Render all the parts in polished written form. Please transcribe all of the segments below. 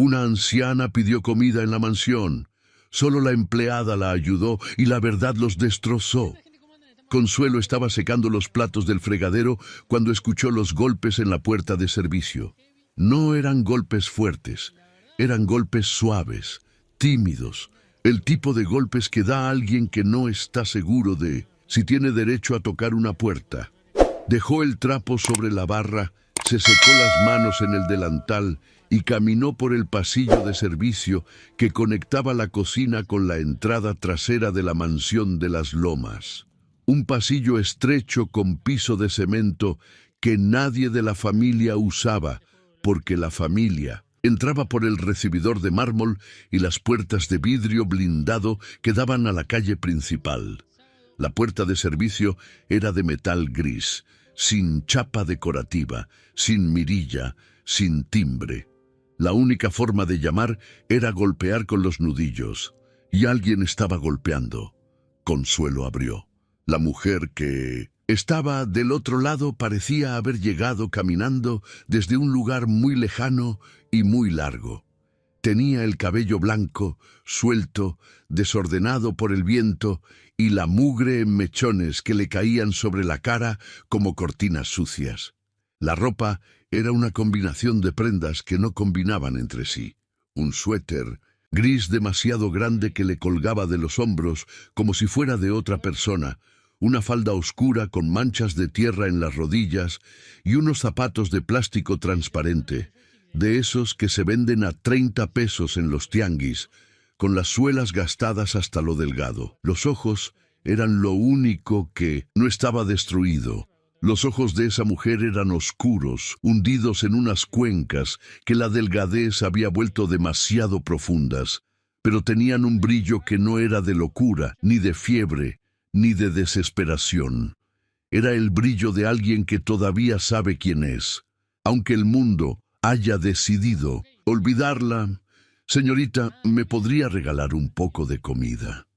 Una anciana pidió comida en la mansión. Solo la empleada la ayudó y la verdad los destrozó. Consuelo estaba secando los platos del fregadero cuando escuchó los golpes en la puerta de servicio. No eran golpes fuertes, eran golpes suaves, tímidos, el tipo de golpes que da a alguien que no está seguro de si tiene derecho a tocar una puerta. Dejó el trapo sobre la barra, se secó las manos en el delantal y caminó por el pasillo de servicio que conectaba la cocina con la entrada trasera de la mansión de las Lomas. Un pasillo estrecho con piso de cemento que nadie de la familia usaba, porque la familia entraba por el recibidor de mármol y las puertas de vidrio blindado que daban a la calle principal. La puerta de servicio era de metal gris, sin chapa decorativa, sin mirilla, sin timbre. La única forma de llamar era golpear con los nudillos, y alguien estaba golpeando. Consuelo abrió. La mujer que estaba del otro lado parecía haber llegado caminando desde un lugar muy lejano y muy largo. Tenía el cabello blanco, suelto, desordenado por el viento y la mugre en mechones que le caían sobre la cara como cortinas sucias. La ropa era una combinación de prendas que no combinaban entre sí. Un suéter gris demasiado grande que le colgaba de los hombros como si fuera de otra persona, una falda oscura con manchas de tierra en las rodillas y unos zapatos de plástico transparente, de esos que se venden a 30 pesos en los tianguis, con las suelas gastadas hasta lo delgado. Los ojos eran lo único que no estaba destruido. Los ojos de esa mujer eran oscuros, hundidos en unas cuencas que la delgadez había vuelto demasiado profundas, pero tenían un brillo que no era de locura, ni de fiebre, ni de desesperación. Era el brillo de alguien que todavía sabe quién es, aunque el mundo haya decidido olvidarla. Señorita, ¿me podría regalar un poco de comida?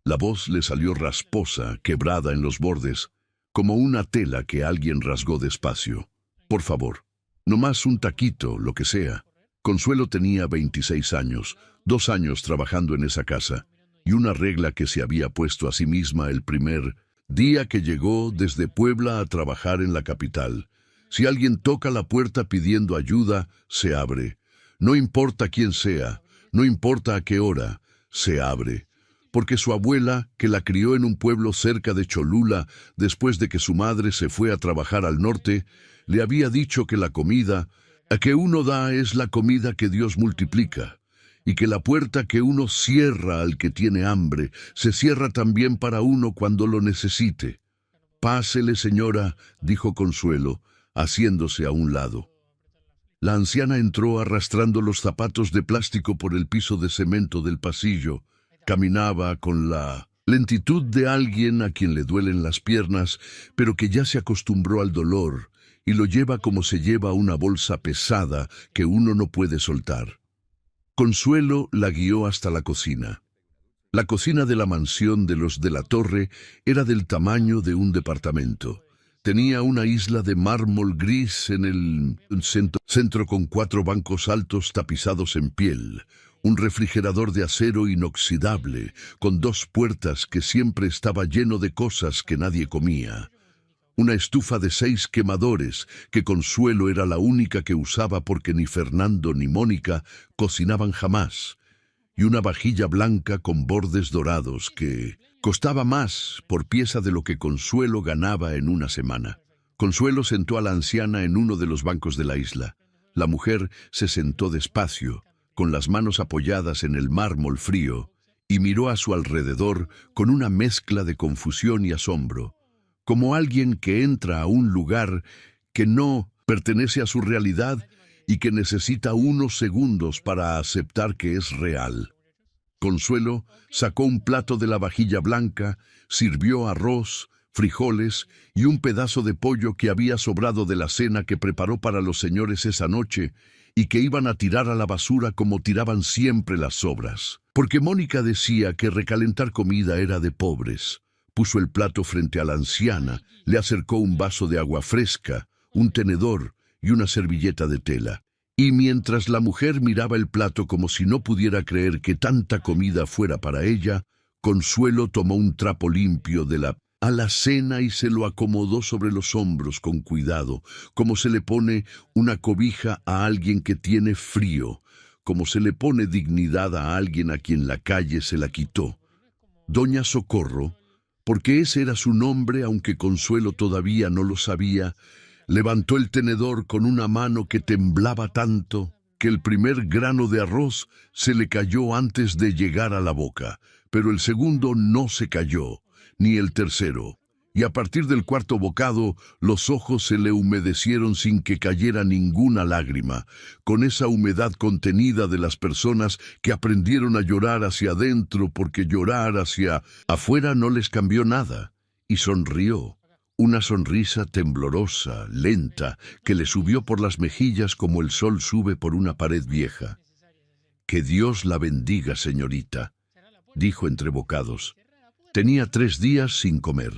La voz le salió rasposa, quebrada en los bordes, como una tela que alguien rasgó despacio. Por favor, nomás un taquito, lo que sea. Consuelo tenía 26 años, 2 años trabajando en esa casa, y una regla que se había puesto a sí misma el primer día que llegó desde Puebla a trabajar en la capital. Si alguien toca la puerta pidiendo ayuda, se abre. No importa quién sea, no importa a qué hora, se abre. Porque su abuela, que la crió en un pueblo cerca de Cholula, después de que su madre se fue a trabajar al norte, le había dicho que la comida que uno da es la comida que Dios multiplica, y que la puerta que uno cierra al que tiene hambre, se cierra también para uno cuando lo necesite. «Pásele, señora», dijo Consuelo, haciéndose a un lado. La anciana entró arrastrando los zapatos de plástico por el piso de cemento del pasillo. Caminaba con la lentitud de alguien a quien le duelen las piernas, pero que ya se acostumbró al dolor y lo lleva como se lleva una bolsa pesada que uno no puede soltar. Consuelo la guió hasta la cocina. La cocina de la mansión de los de la Torre era del tamaño de un departamento. Tenía una isla de mármol gris en el centro con 4 bancos altos tapizados en piel, un refrigerador de acero inoxidable con 2 puertas que siempre estaba lleno de cosas que nadie comía, una estufa de 6 quemadores que Consuelo era la única que usaba porque ni Fernando ni Mónica cocinaban jamás, y una vajilla blanca con bordes dorados que costaba más por pieza de lo que Consuelo ganaba en una semana. Consuelo sentó a la anciana en uno de los bancos de la isla. La mujer se sentó despacio, con las manos apoyadas en el mármol frío, y miró a su alrededor con una mezcla de confusión y asombro, como alguien que entra a un lugar que no pertenece a su realidad y que necesita unos segundos para aceptar que es real. Consuelo sacó un plato de la vajilla blanca, sirvió arroz, frijoles y un pedazo de pollo que había sobrado de la cena que preparó para los señores esa noche y que iban a tirar a la basura como tiraban siempre las sobras. Porque Mónica decía que recalentar comida era de pobres. Puso el plato frente a la anciana, le acercó un vaso de agua fresca, un tenedor y una servilleta de tela, Y mientras la mujer miraba el plato como si no pudiera creer que tanta comida fuera para ella, Consuelo tomó un trapo limpio de la alacena y se lo acomodó sobre los hombros con cuidado, como se le pone una cobija a alguien que tiene frío, como se le pone dignidad a alguien a quien la calle se la quitó. Doña Socorro, porque ese era su nombre aunque Consuelo todavía no lo sabía, levantó el tenedor con una mano que temblaba tanto que el primer grano de arroz se le cayó antes de llegar a la boca, pero el segundo no se cayó, ni el tercero. Y a partir del cuarto bocado, los ojos se le humedecieron sin que cayera ninguna lágrima, con esa humedad contenida de las personas que aprendieron a llorar hacia adentro porque llorar hacia afuera no les cambió nada, y sonrió. Una sonrisa temblorosa, lenta, que le subió por las mejillas como el sol sube por una pared vieja. «Que Dios la bendiga, señorita», dijo entre bocados. Tenía 3 días sin comer.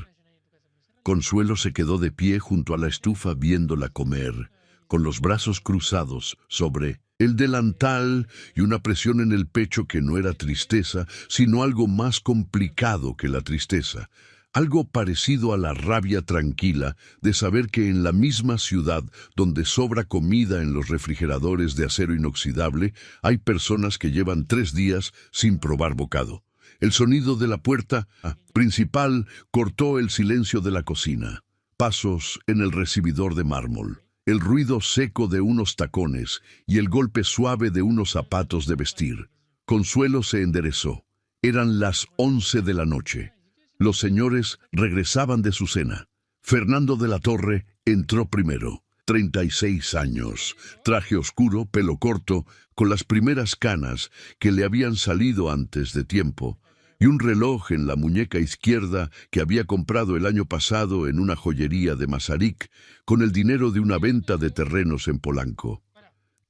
Consuelo se quedó de pie junto a la estufa viéndola comer, con los brazos cruzados sobre el delantal y una presión en el pecho que no era tristeza, sino algo más complicado que la tristeza. Algo parecido a la rabia tranquila de saber que en la misma ciudad donde sobra comida en los refrigeradores de acero inoxidable, hay personas que llevan 3 días sin probar bocado. El sonido de la puerta principal cortó el silencio de la cocina. Pasos en el recibidor de mármol, el ruido seco de unos tacones y el golpe suave de unos zapatos de vestir. Consuelo se enderezó. Eran las 11 de la noche. Los señores regresaban de su cena. Fernando de la Torre entró primero. 36 años, traje oscuro, pelo corto, con las primeras canas que le habían salido antes de tiempo, y un reloj en la muñeca izquierda que había comprado el año pasado en una joyería de Masaryk con el dinero de una venta de terrenos en Polanco.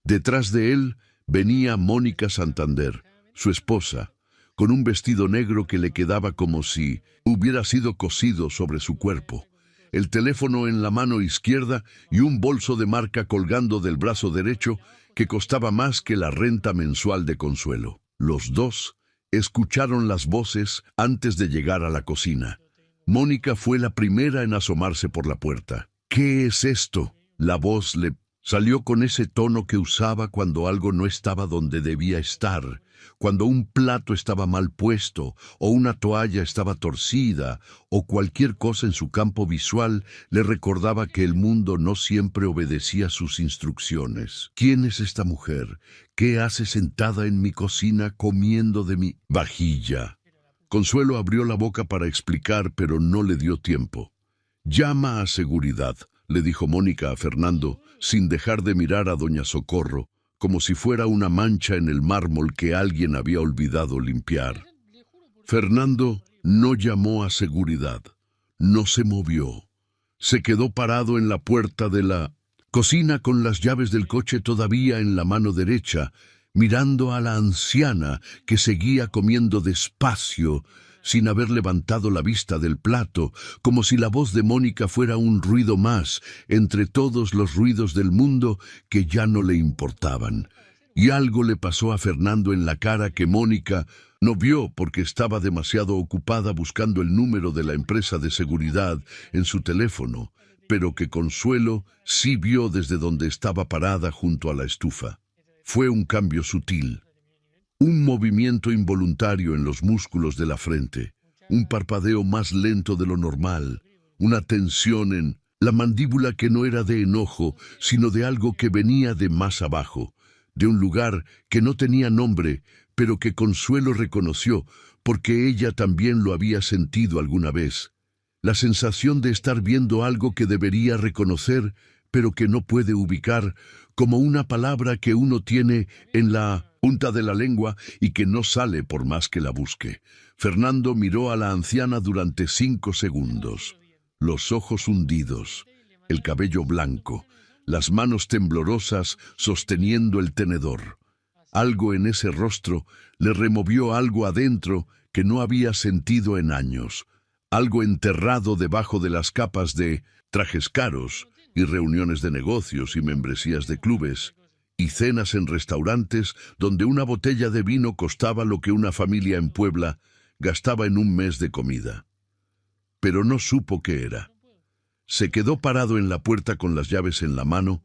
Detrás de él venía Mónica Santander, su esposa, con un vestido negro que le quedaba como si hubiera sido cosido sobre su cuerpo, el teléfono en la mano izquierda y un bolso de marca colgando del brazo derecho que costaba más que la renta mensual de Consuelo. Los dos escucharon las voces antes de llegar a la cocina. Mónica fue la primera en asomarse por la puerta. «¿Qué es esto?». La voz le salió con ese tono que usaba cuando algo no estaba donde debía estar, cuando un plato estaba mal puesto, o una toalla estaba torcida, o cualquier cosa en su campo visual le recordaba que el mundo no siempre obedecía sus instrucciones. «¿Quién es esta mujer? ¿Qué hace sentada en mi cocina comiendo de mi vajilla?». Consuelo abrió la boca para explicar, pero no le dio tiempo. «Llama a seguridad», le dijo Mónica a Fernando, sin dejar de mirar a doña Socorro, como si fuera una mancha en el mármol que alguien había olvidado limpiar. Fernando no llamó a seguridad, no se movió. Se quedó parado en la puerta de la cocina con las llaves del coche todavía en la mano derecha, mirando a la anciana que seguía comiendo despacio, sin haber levantado la vista del plato, como si la voz de Mónica fuera un ruido más entre todos los ruidos del mundo que ya no le importaban. Y algo le pasó a Fernando en la cara que Mónica no vio porque estaba demasiado ocupada buscando el número de la empresa de seguridad en su teléfono, pero que Consuelo sí vio desde donde estaba parada junto a la estufa. Fue un cambio sutil. Un movimiento involuntario en los músculos de la frente, un parpadeo más lento de lo normal, una tensión en la mandíbula que no era de enojo, sino de algo que venía de más abajo, de un lugar que no tenía nombre, pero que Consuelo reconoció porque ella también lo había sentido alguna vez. La sensación de estar viendo algo que debería reconocer, pero que no puede ubicar, como una palabra que uno tiene en la punta de la lengua y que no sale por más que la busque. Fernando miró a la anciana durante 5 segundos. Los ojos hundidos, el cabello blanco, las manos temblorosas sosteniendo el tenedor. Algo en ese rostro le removió algo adentro que no había sentido en años. Algo enterrado debajo de las capas de trajes caros y reuniones de negocios y membresías de clubes, y cenas en restaurantes donde una botella de vino costaba lo que una familia en Puebla gastaba en un mes de comida. Pero no supo qué era. Se quedó parado en la puerta con las llaves en la mano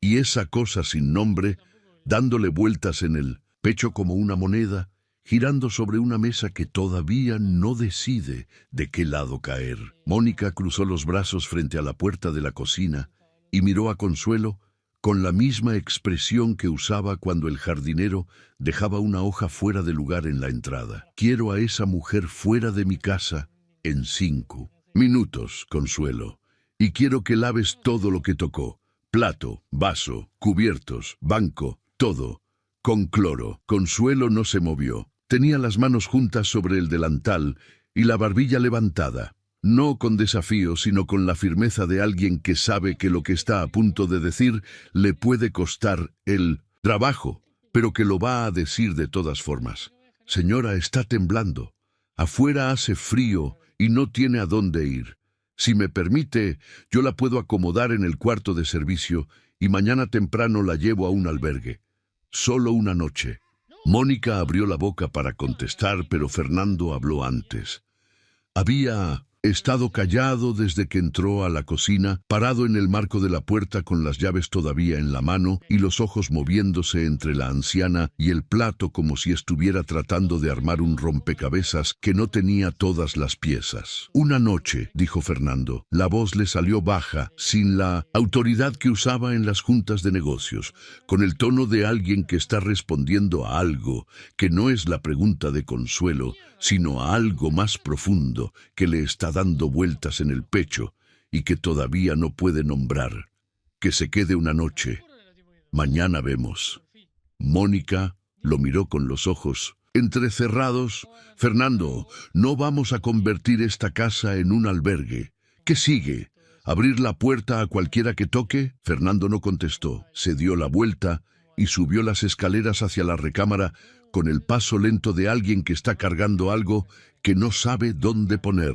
y esa cosa sin nombre, dándole vueltas en el pecho como una moneda, girando sobre una mesa que todavía no decide de qué lado caer. Mónica cruzó los brazos frente a la puerta de la cocina y miró a Consuelo con la misma expresión que usaba cuando el jardinero dejaba una hoja fuera de lugar en la entrada. Quiero a esa mujer fuera de mi casa en 5 minutos, Consuelo, y quiero que laves todo lo que tocó. Plato, vaso, cubiertos, banco, todo, con cloro. Consuelo no se movió. Tenía las manos juntas sobre el delantal y la barbilla levantada. No con desafío, sino con la firmeza de alguien que sabe que lo que está a punto de decir le puede costar el trabajo, pero que lo va a decir de todas formas. Señora, está temblando. Afuera hace frío y no tiene a dónde ir. Si me permite, yo la puedo acomodar en el cuarto de servicio y mañana temprano la llevo a un albergue. Solo una noche. Mónica abrió la boca para contestar, pero Fernando habló antes. Había estado callado desde que entró a la cocina, parado en el marco de la puerta con las llaves todavía en la mano y los ojos moviéndose entre la anciana y el plato como si estuviera tratando de armar un rompecabezas que no tenía todas las piezas. Una noche, dijo Fernando. La voz le salió baja, sin la autoridad que usaba en las juntas de negocios, con el tono de alguien que está respondiendo a algo que no es la pregunta de Consuelo, sino a algo más profundo que le está dando vueltas en el pecho y que todavía no puede nombrar. Que se quede una noche. Mañana vemos. Mónica lo miró con los ojos entrecerrados. Fernando, no vamos a convertir esta casa en un albergue. ¿Qué sigue? ¿Abrir la puerta a cualquiera que toque? Fernando no contestó. Se dio la vuelta y subió las escaleras hacia la recámara con el paso lento de alguien que está cargando algo que no sabe dónde poner.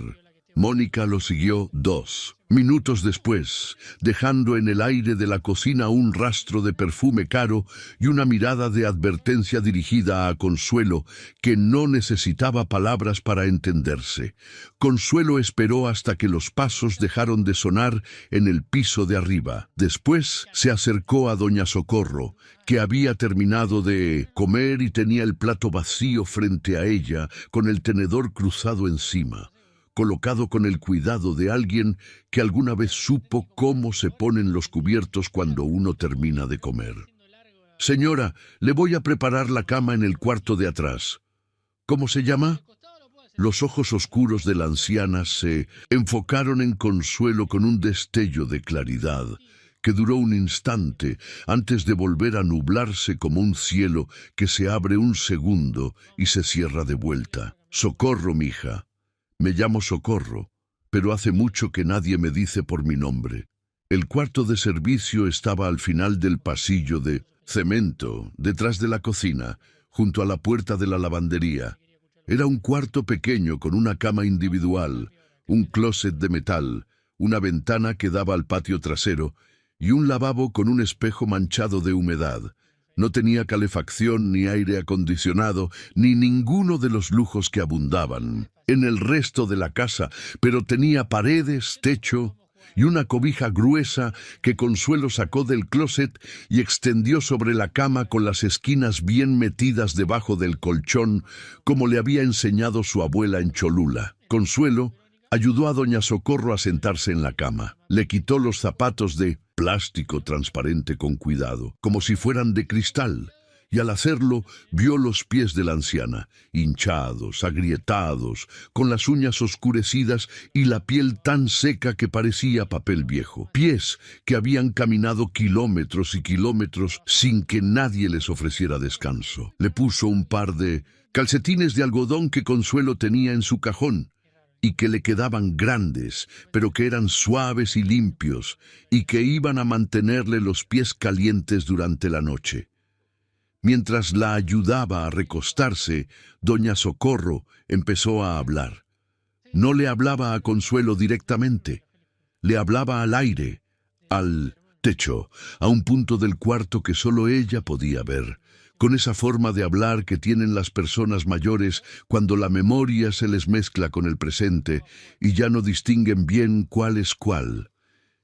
Mónica lo siguió 2 minutos después, dejando en el aire de la cocina un rastro de perfume caro y una mirada de advertencia dirigida a Consuelo, que no necesitaba palabras para entenderse. Consuelo esperó hasta que los pasos dejaron de sonar en el piso de arriba. Después se acercó a doña Socorro, que había terminado de comer y tenía el plato vacío frente a ella, con el tenedor cruzado encima, colocado con el cuidado de alguien que alguna vez supo cómo se ponen los cubiertos cuando uno termina de comer. Señora, le voy a preparar la cama en el cuarto de atrás. ¿Cómo se llama? Los ojos oscuros de la anciana se enfocaron en Consuelo con un destello de claridad que duró un instante antes de volver a nublarse como un cielo que se abre un segundo y se cierra de vuelta. Socorro, mija. Me llamo Socorro, pero hace mucho que nadie me dice por mi nombre. El cuarto de servicio estaba al final del pasillo de cemento, detrás de la cocina, junto a la puerta de la lavandería. Era un cuarto pequeño con una cama individual, un closet de metal, una ventana que daba al patio trasero y un lavabo con un espejo manchado de humedad. No tenía calefacción, ni aire acondicionado, ni ninguno de los lujos que abundaban en el resto de la casa, pero tenía paredes, techo y una cobija gruesa que Consuelo sacó del closet y extendió sobre la cama con las esquinas bien metidas debajo del colchón, como le había enseñado su abuela en Cholula. Consuelo ayudó a doña Socorro a sentarse en la cama. Le quitó los zapatos de plástico transparente con cuidado, como si fueran de cristal, y al hacerlo vio los pies de la anciana, hinchados, agrietados, con las uñas oscurecidas y la piel tan seca que parecía papel viejo. Pies que habían caminado kilómetros y kilómetros sin que nadie les ofreciera descanso. Le puso un par de calcetines de algodón que Consuelo tenía en su cajón, y que le quedaban grandes, pero que eran suaves y limpios, y que iban a mantenerle los pies calientes durante la noche. Mientras la ayudaba a recostarse, doña Socorro empezó a hablar. No le hablaba a Consuelo directamente, le hablaba al aire, al techo, a un punto del cuarto que solo ella podía ver, con esa forma de hablar que tienen las personas mayores cuando la memoria se les mezcla con el presente y ya no distinguen bien cuál es cuál.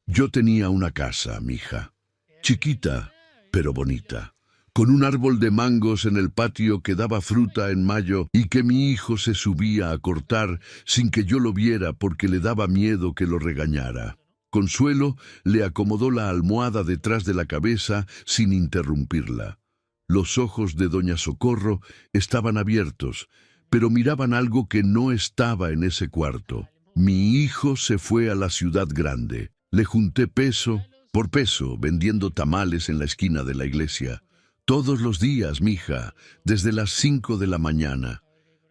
Yo tenía una casa, mija, chiquita, pero bonita, con un árbol de mangos en el patio que daba fruta en mayo y que mi hijo se subía a cortar sin que yo lo viera porque le daba miedo que lo regañara. Consuelo le acomodó la almohada detrás de la cabeza sin interrumpirla. Los ojos de doña Socorro estaban abiertos, pero miraban algo que no estaba en ese cuarto. Mi hijo se fue a la ciudad grande. Le junté peso por peso vendiendo tamales en la esquina de la iglesia. Todos los días, mija, desde las 5 de la mañana,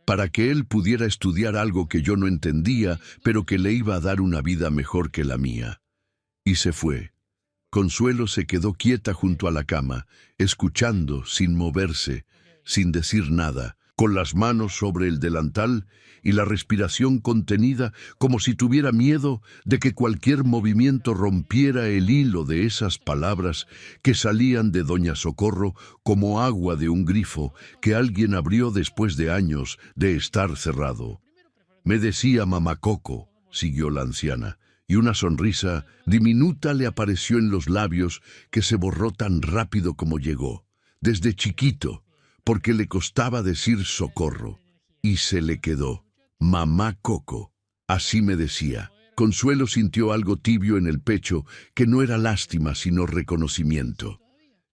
para que él pudiera estudiar algo que yo no entendía, pero que le iba a dar una vida mejor que la mía. Y se fue. Consuelo se quedó quieta junto a la cama, escuchando, sin moverse, sin decir nada, con las manos sobre el delantal y la respiración contenida, como si tuviera miedo de que cualquier movimiento rompiera el hilo de esas palabras que salían de doña Socorro como agua de un grifo que alguien abrió después de años de estar cerrado. Me decía mamá Coco, siguió la anciana, y una sonrisa diminuta le apareció en los labios que se borró tan rápido como llegó, desde chiquito, porque le costaba decir socorro, y se le quedó. Mamá Coco, así me decía. Consuelo sintió algo tibio en el pecho, que no era lástima sino reconocimiento.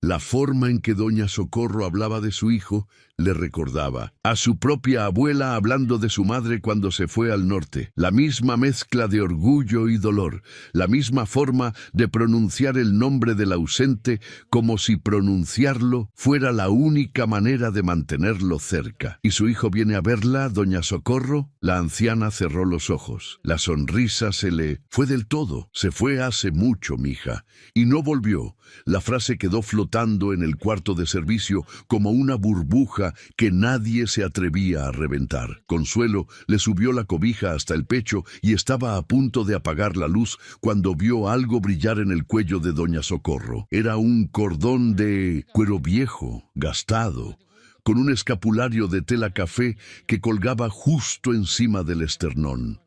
La forma en que doña Socorro hablaba de su hijo le recordaba a su propia abuela hablando de su madre cuando se fue al norte. La misma mezcla de orgullo y dolor, la misma forma de pronunciar el nombre del ausente como si pronunciarlo fuera la única manera de mantenerlo cerca. ¿Y su hijo viene a verla, doña Socorro? La anciana cerró los ojos. La sonrisa se le fue del todo. Se fue hace mucho, mija, y no volvió. La frase quedó flotando en el cuarto de servicio como una burbuja que nadie se atrevía a reventar. Consuelo le subió la cobija hasta el pecho y estaba a punto de apagar la luz cuando vio algo brillar en el cuello de doña Socorro. Era un cordón de cuero viejo, gastado, con un escapulario de tela café que colgaba justo encima del esternón.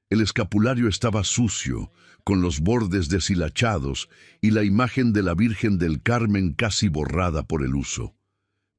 El escapulario estaba sucio, con los bordes deshilachados y la imagen de la Virgen del Carmen casi borrada por el uso.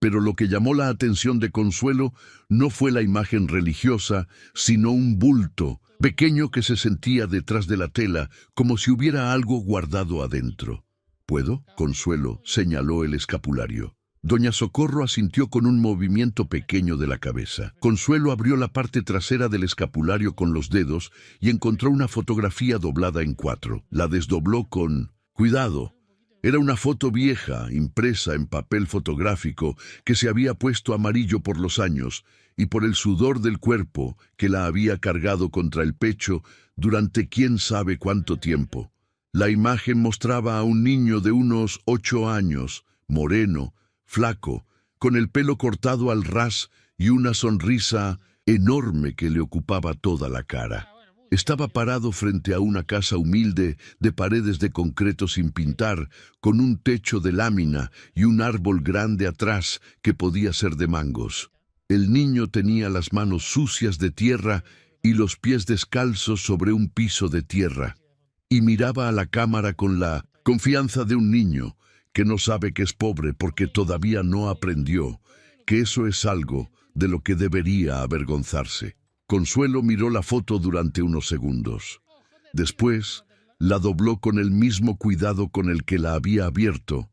Pero lo que llamó la atención de Consuelo no fue la imagen religiosa, sino un bulto pequeño que se sentía detrás de la tela, como si hubiera algo guardado adentro. ¿Puedo? Consuelo señaló el escapulario. Doña Socorro asintió con un movimiento pequeño de la cabeza. Consuelo abrió la parte trasera del escapulario con los dedos y encontró una fotografía doblada en 4. La desdobló con cuidado. Era una foto vieja, impresa en papel fotográfico, que se había puesto amarillo por los años y por el sudor del cuerpo que la había cargado contra el pecho durante quién sabe cuánto tiempo. La imagen mostraba a un niño de unos 8 años, moreno, flaco, con el pelo cortado al ras y una sonrisa enorme que le ocupaba toda la cara. Estaba parado frente a una casa humilde de paredes de concreto sin pintar, con un techo de lámina y un árbol grande atrás que podía ser de mangos. El niño tenía las manos sucias de tierra y los pies descalzos sobre un piso de tierra, y miraba a la cámara con la confianza de un niño que no sabe que es pobre porque todavía no aprendió que eso es algo de lo que debería avergonzarse. Consuelo miró la foto durante unos segundos. Después, la dobló con el mismo cuidado con el que la había abierto,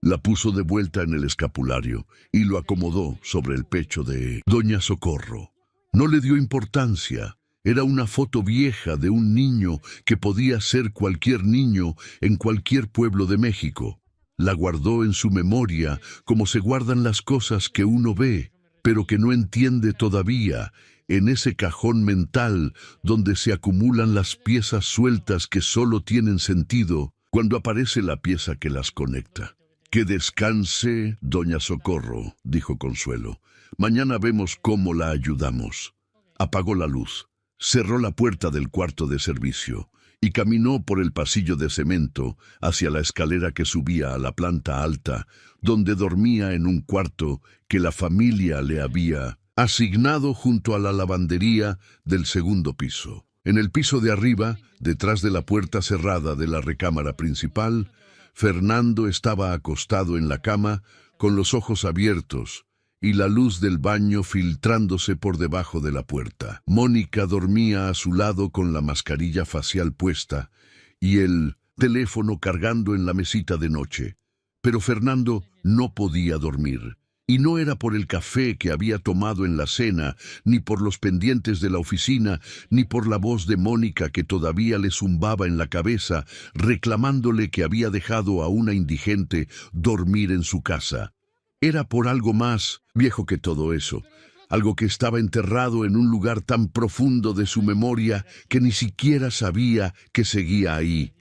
la puso de vuelta en el escapulario y lo acomodó sobre el pecho de doña Socorro. No le dio importancia. Era una foto vieja de un niño que podía ser cualquier niño en cualquier pueblo de México. La guardó en su memoria como se guardan las cosas que uno ve, pero que no entiende todavía, en ese cajón mental donde se acumulan las piezas sueltas que solo tienen sentido cuando aparece la pieza que las conecta. Que descanse, doña Socorro, dijo Consuelo. Mañana vemos cómo la ayudamos. Apagó la luz, cerró la puerta del cuarto de servicio y caminó por el pasillo de cemento hacia la escalera que subía a la planta alta, donde dormía en un cuarto que la familia le había asignado junto a la lavandería del segundo piso. En el piso de arriba, detrás de la puerta cerrada de la recámara principal, Fernando estaba acostado en la cama con los ojos abiertos y la luz del baño filtrándose por debajo de la puerta. Mónica dormía a su lado con la mascarilla facial puesta y el teléfono cargando en la mesita de noche. Pero Fernando no podía dormir. Y no era por el café que había tomado en la cena, ni por los pendientes de la oficina, ni por la voz de Mónica que todavía le zumbaba en la cabeza, reclamándole que había dejado a una indigente dormir en su casa. Era por algo más viejo que todo eso, algo que estaba enterrado en un lugar tan profundo de su memoria que ni siquiera sabía que seguía ahí.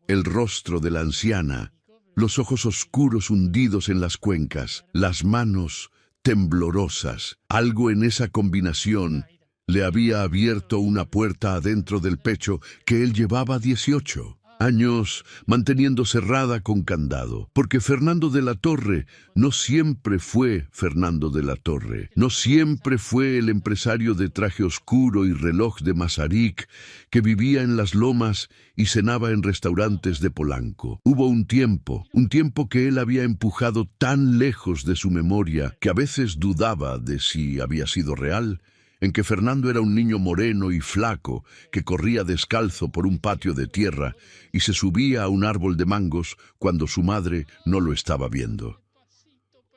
El rostro de la anciana, los ojos oscuros hundidos en las cuencas, las manos temblorosas. Algo en esa combinación le había abierto una puerta adentro del pecho que él llevaba 18 años manteniendo cerrada con candado. Porque Fernando de la Torre no siempre fue Fernando de la Torre. No siempre fue el empresario de traje oscuro y reloj de Masaryk que vivía en las lomas y cenaba en restaurantes de Polanco. Hubo un tiempo que él había empujado tan lejos de su memoria que a veces dudaba de si había sido real, en que Fernando era un niño moreno y flaco que corría descalzo por un patio de tierra y se subía a un árbol de mangos cuando su madre no lo estaba viendo.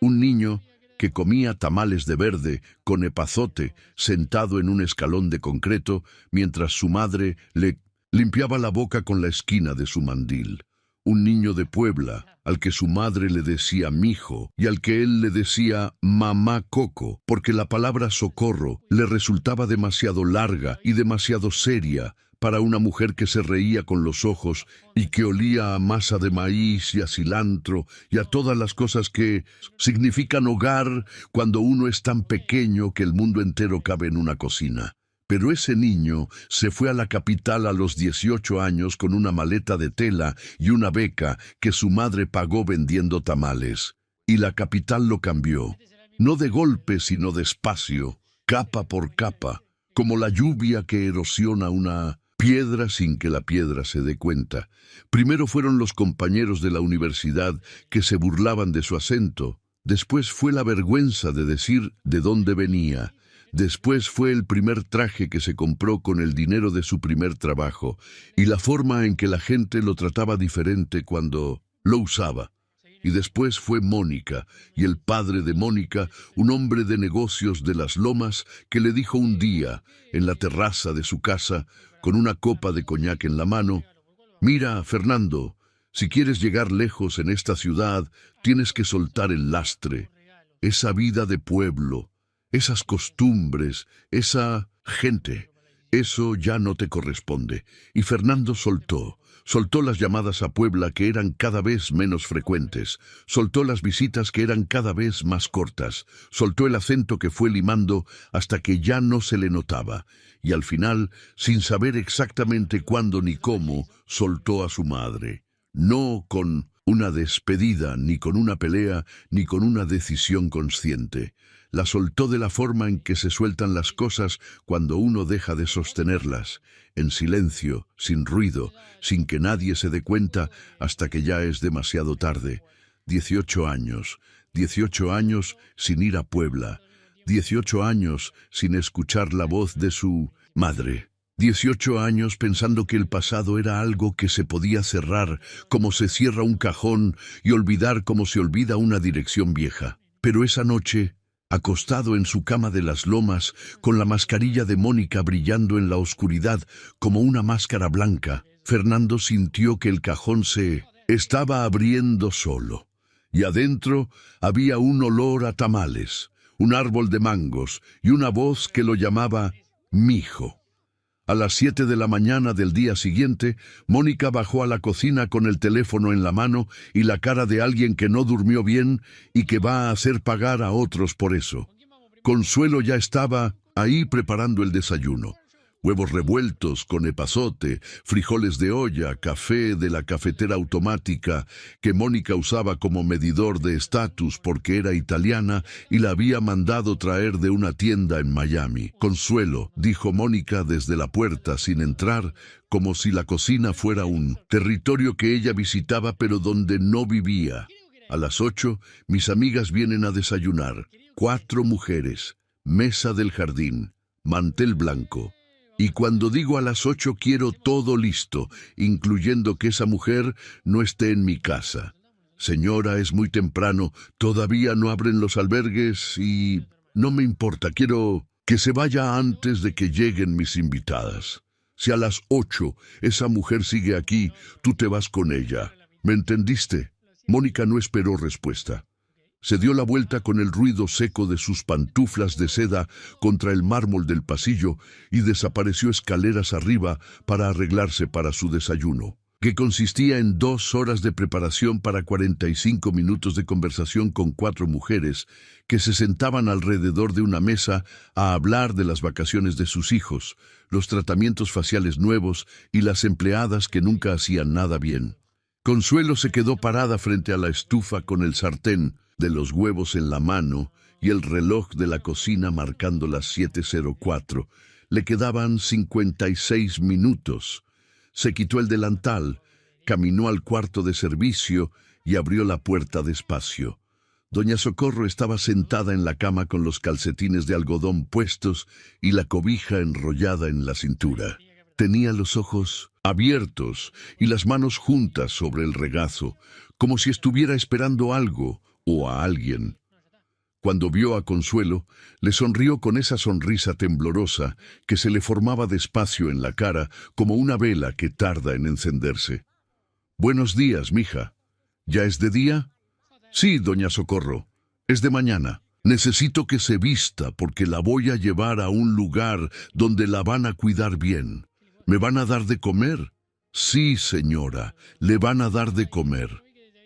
Un niño que comía tamales de verde con epazote sentado en un escalón de concreto mientras su madre le limpiaba la boca con la esquina de su mandil. Un niño de Puebla, al que su madre le decía mijo y al que él le decía mamá Coco, porque la palabra socorro le resultaba demasiado larga y demasiado seria para una mujer que se reía con los ojos y que olía a masa de maíz y a cilantro y a todas las cosas que significan hogar cuando uno es tan pequeño que el mundo entero cabe en una cocina. Pero ese niño se fue a la capital a los 18 años con una maleta de tela y una beca que su madre pagó vendiendo tamales. Y la capital lo cambió, no de golpe sino despacio, capa por capa, como la lluvia que erosiona una piedra sin que la piedra se dé cuenta. Primero fueron los compañeros de la universidad que se burlaban de su acento. Después fue la vergüenza de decir de dónde venía. Después fue el primer traje que se compró con el dinero de su primer trabajo y la forma en que la gente lo trataba diferente cuando lo usaba. Y después fue Mónica y el padre de Mónica, un hombre de negocios de las Lomas, que le dijo un día, en la terraza de su casa, con una copa de coñac en la mano: «Mira, Fernando, si quieres llegar lejos en esta ciudad, tienes que soltar el lastre, esa vida de pueblo, esas costumbres, esa gente. Eso ya no te corresponde». Y Fernando soltó las llamadas a Puebla que eran cada vez menos frecuentes, soltó las visitas que eran cada vez más cortas, soltó el acento que fue limando hasta que ya no se le notaba, y al final, sin saber exactamente cuándo ni cómo, soltó a su madre. No con una despedida, ni con una pelea, ni con una decisión consciente. La soltó de la forma en que se sueltan las cosas cuando uno deja de sostenerlas, en silencio, sin ruido, sin que nadie se dé cuenta hasta que ya es demasiado tarde. 18 años sin ir a Puebla, 18 años sin escuchar la voz de su madre. 18 años pensando que el pasado era algo que se podía cerrar, como se cierra un cajón, y olvidar como se olvida una dirección vieja. Pero esa noche, acostado en su cama de las Lomas, con la mascarilla de Mónica brillando en la oscuridad como una máscara blanca, Fernando sintió que el cajón se estaba abriendo solo, y adentro había un olor a tamales, un árbol de mangos y una voz que lo llamaba mijo. A las 7 de la mañana del día siguiente, Mónica bajó a la cocina con el teléfono en la mano y la cara de alguien que no durmió bien y que va a hacer pagar a otros por eso. Consuelo ya estaba ahí preparando el desayuno. huevos revueltos con epazote, frijoles de olla, café de la cafetera automática que Mónica usaba como medidor de estatus porque era italiana y la había mandado traer de una tienda en Miami. Consuelo, dijo Mónica desde la puerta sin entrar, como si la cocina fuera un territorio que ella visitaba pero donde no vivía. A las 8, mis amigas vienen a desayunar. 4 mujeres, mesa del jardín, mantel blanco. Y cuando digo a las 8 quiero todo listo, incluyendo que esa mujer no esté en mi casa. Señora, es muy temprano, todavía no abren los albergues y no me importa, quiero que se vaya antes de que lleguen mis invitadas. Si a las 8 esa mujer sigue aquí, tú te vas con ella. ¿Me entendiste? Mónica no esperó respuesta. Se dio la vuelta con el ruido seco de sus pantuflas de seda contra el mármol del pasillo y desapareció escaleras arriba para arreglarse para su desayuno, que consistía en 2 horas de preparación para 45 minutos de conversación con 4 mujeres que se sentaban alrededor de una mesa a hablar de las vacaciones de sus hijos, los tratamientos faciales nuevos y las empleadas que nunca hacían nada bien. Consuelo se quedó parada frente a la estufa con el sartén de los huevos en la mano y el reloj de la cocina marcando las 7:04. Le quedaban 56 minutos. Se quitó el delantal, caminó al cuarto de servicio y abrió la puerta despacio. Doña Socorro estaba sentada en la cama con los calcetines de algodón puestos y la cobija enrollada en la cintura. Tenía los ojos abiertos y las manos juntas sobre el regazo, como si estuviera esperando algo o a alguien. Cuando vio a Consuelo, le sonrió con esa sonrisa temblorosa que se le formaba despacio en la cara como una vela que tarda en encenderse. «Buenos días, mija. ¿Ya es de día?» «Sí, doña Socorro. Es de mañana. Necesito que se vista porque la voy a llevar a un lugar donde la van a cuidar bien. ¿Me van a dar de comer?» «Sí, señora, le van a dar de comer».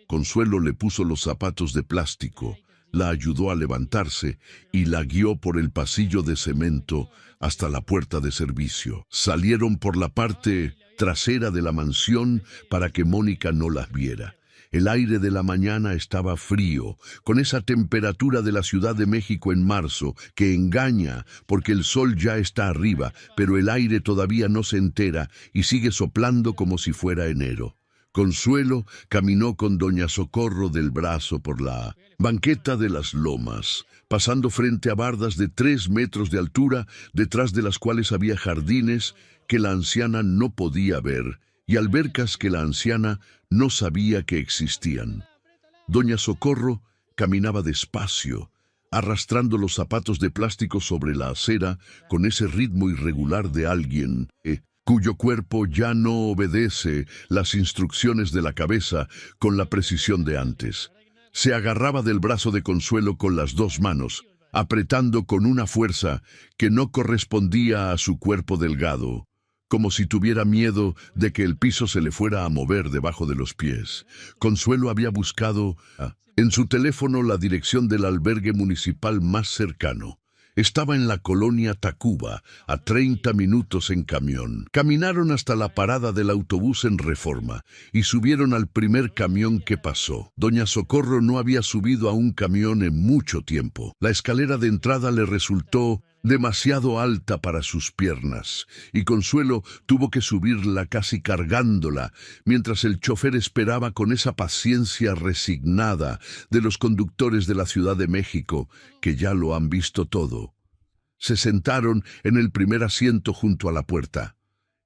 Consuelo le puso los zapatos de plástico, la ayudó a levantarse y la guió por el pasillo de cemento hasta la puerta de servicio. Salieron por la parte trasera de la mansión para que Mónica no las viera. El aire de la mañana estaba frío, con esa temperatura de la Ciudad de México en marzo, que engaña porque el sol ya está arriba, pero el aire todavía no se entera y sigue soplando como si fuera enero. Consuelo caminó con doña Socorro del brazo por la banqueta de las lomas, pasando frente a bardas de 3 metros de altura, detrás de las cuales había jardines que la anciana no podía ver y albercas que la anciana no sabía que existían. Doña Socorro caminaba despacio, arrastrando los zapatos de plástico sobre la acera con ese ritmo irregular de alguien cuyo cuerpo ya no obedece las instrucciones de la cabeza con la precisión de antes. Se agarraba del brazo de Consuelo con las 2 manos, apretando con una fuerza que no correspondía a su cuerpo delgado, como si tuviera miedo de que el piso se le fuera a mover debajo de los pies. Consuelo había buscado en su teléfono la dirección del albergue municipal más cercano. Estaba en la colonia Tacuba, a 30 minutos en camión. Caminaron hasta la parada del autobús en Reforma y subieron al primer camión que pasó. Doña Socorro no había subido a un camión en mucho tiempo. La escalera de entrada le resultó demasiado alta para sus piernas, y Consuelo tuvo que subirla casi cargándola, mientras el chofer esperaba con esa paciencia resignada de los conductores de la Ciudad de México, que ya lo han visto todo. Se sentaron en el primer asiento junto a la puerta.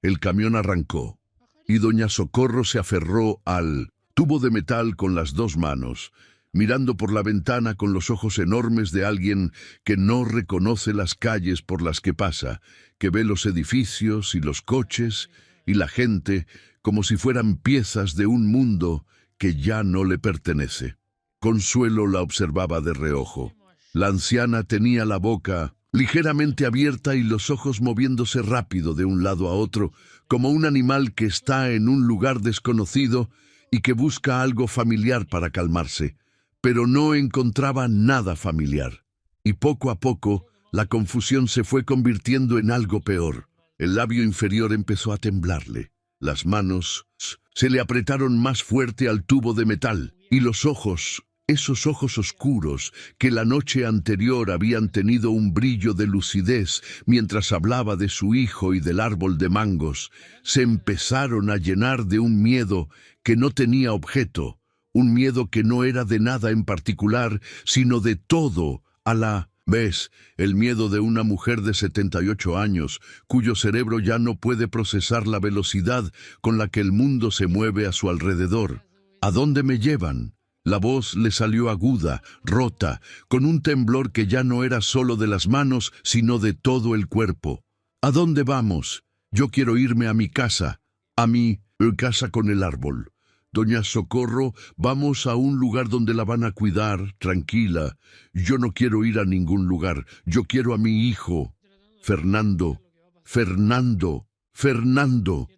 El camión arrancó, y doña Socorro se aferró al tubo de metal con las 2 manos, mirando por la ventana con los ojos enormes de alguien que no reconoce las calles por las que pasa, que ve los edificios y los coches y la gente como si fueran piezas de un mundo que ya no le pertenece. Consuelo la observaba de reojo. La anciana tenía la boca ligeramente abierta y los ojos moviéndose rápido de un lado a otro, como un animal que está en un lugar desconocido y que busca algo familiar para calmarse, pero no encontraba nada familiar. Y poco a poco, la confusión se fue convirtiendo en algo peor. El labio inferior empezó a temblarle. Las manos se le apretaron más fuerte al tubo de metal, y los ojos, esos ojos oscuros que la noche anterior habían tenido un brillo de lucidez mientras hablaba de su hijo y del árbol de mangos, se empezaron a llenar de un miedo que no tenía objeto, un miedo que no era de nada en particular, sino de todo a la vez, el miedo de una mujer de 78 años, cuyo cerebro ya no puede procesar la velocidad con la que el mundo se mueve a su alrededor. ¿A dónde me llevan? La voz le salió aguda, rota, con un temblor que ya no era solo de las manos, sino de todo el cuerpo. ¿A dónde vamos? Yo quiero irme a mi casa, a mi casa con el árbol. Doña Socorro, vamos a un lugar donde la van a cuidar, tranquila. Yo no quiero ir a ningún lugar, yo quiero a mi hijo. Fernando, Fernando, Fernando.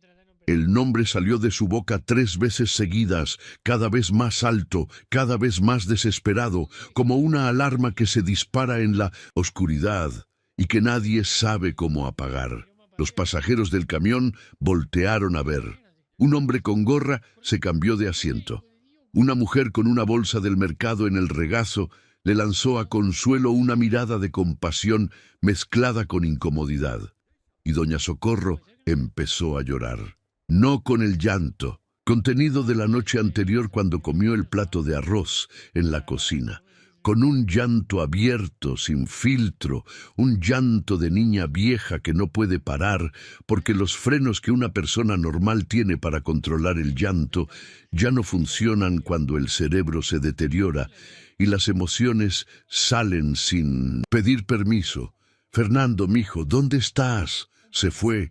El nombre salió de su boca 3 veces seguidas, cada vez más alto, cada vez más desesperado, como una alarma que se dispara en la oscuridad y que nadie sabe cómo apagar. Los pasajeros del camión voltearon a ver. Un hombre con gorra se cambió de asiento. Una mujer con una bolsa del mercado en el regazo le lanzó a Consuelo una mirada de compasión mezclada con incomodidad. Y doña Socorro empezó a llorar. No con el llanto, contenido de la noche anterior cuando comió el plato de arroz en la cocina, con un llanto abierto, sin filtro, un llanto de niña vieja que no puede parar, porque los frenos que una persona normal tiene para controlar el llanto ya no funcionan cuando el cerebro se deteriora y las emociones salen sin pedir permiso. Fernando, mijo, ¿dónde estás? Se fue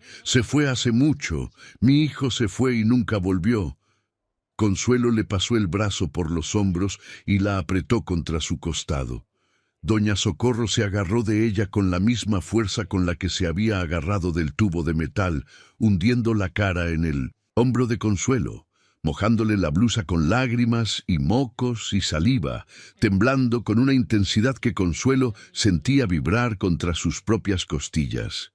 hace mucho. Mi hijo se fue y nunca volvió. Consuelo le pasó el brazo por los hombros y la apretó contra su costado. Doña Socorro se agarró de ella con la misma fuerza con la que se había agarrado del tubo de metal, hundiendo la cara en el hombro de Consuelo, mojándole la blusa con lágrimas y mocos y saliva, temblando con una intensidad que Consuelo sentía vibrar contra sus propias costillas.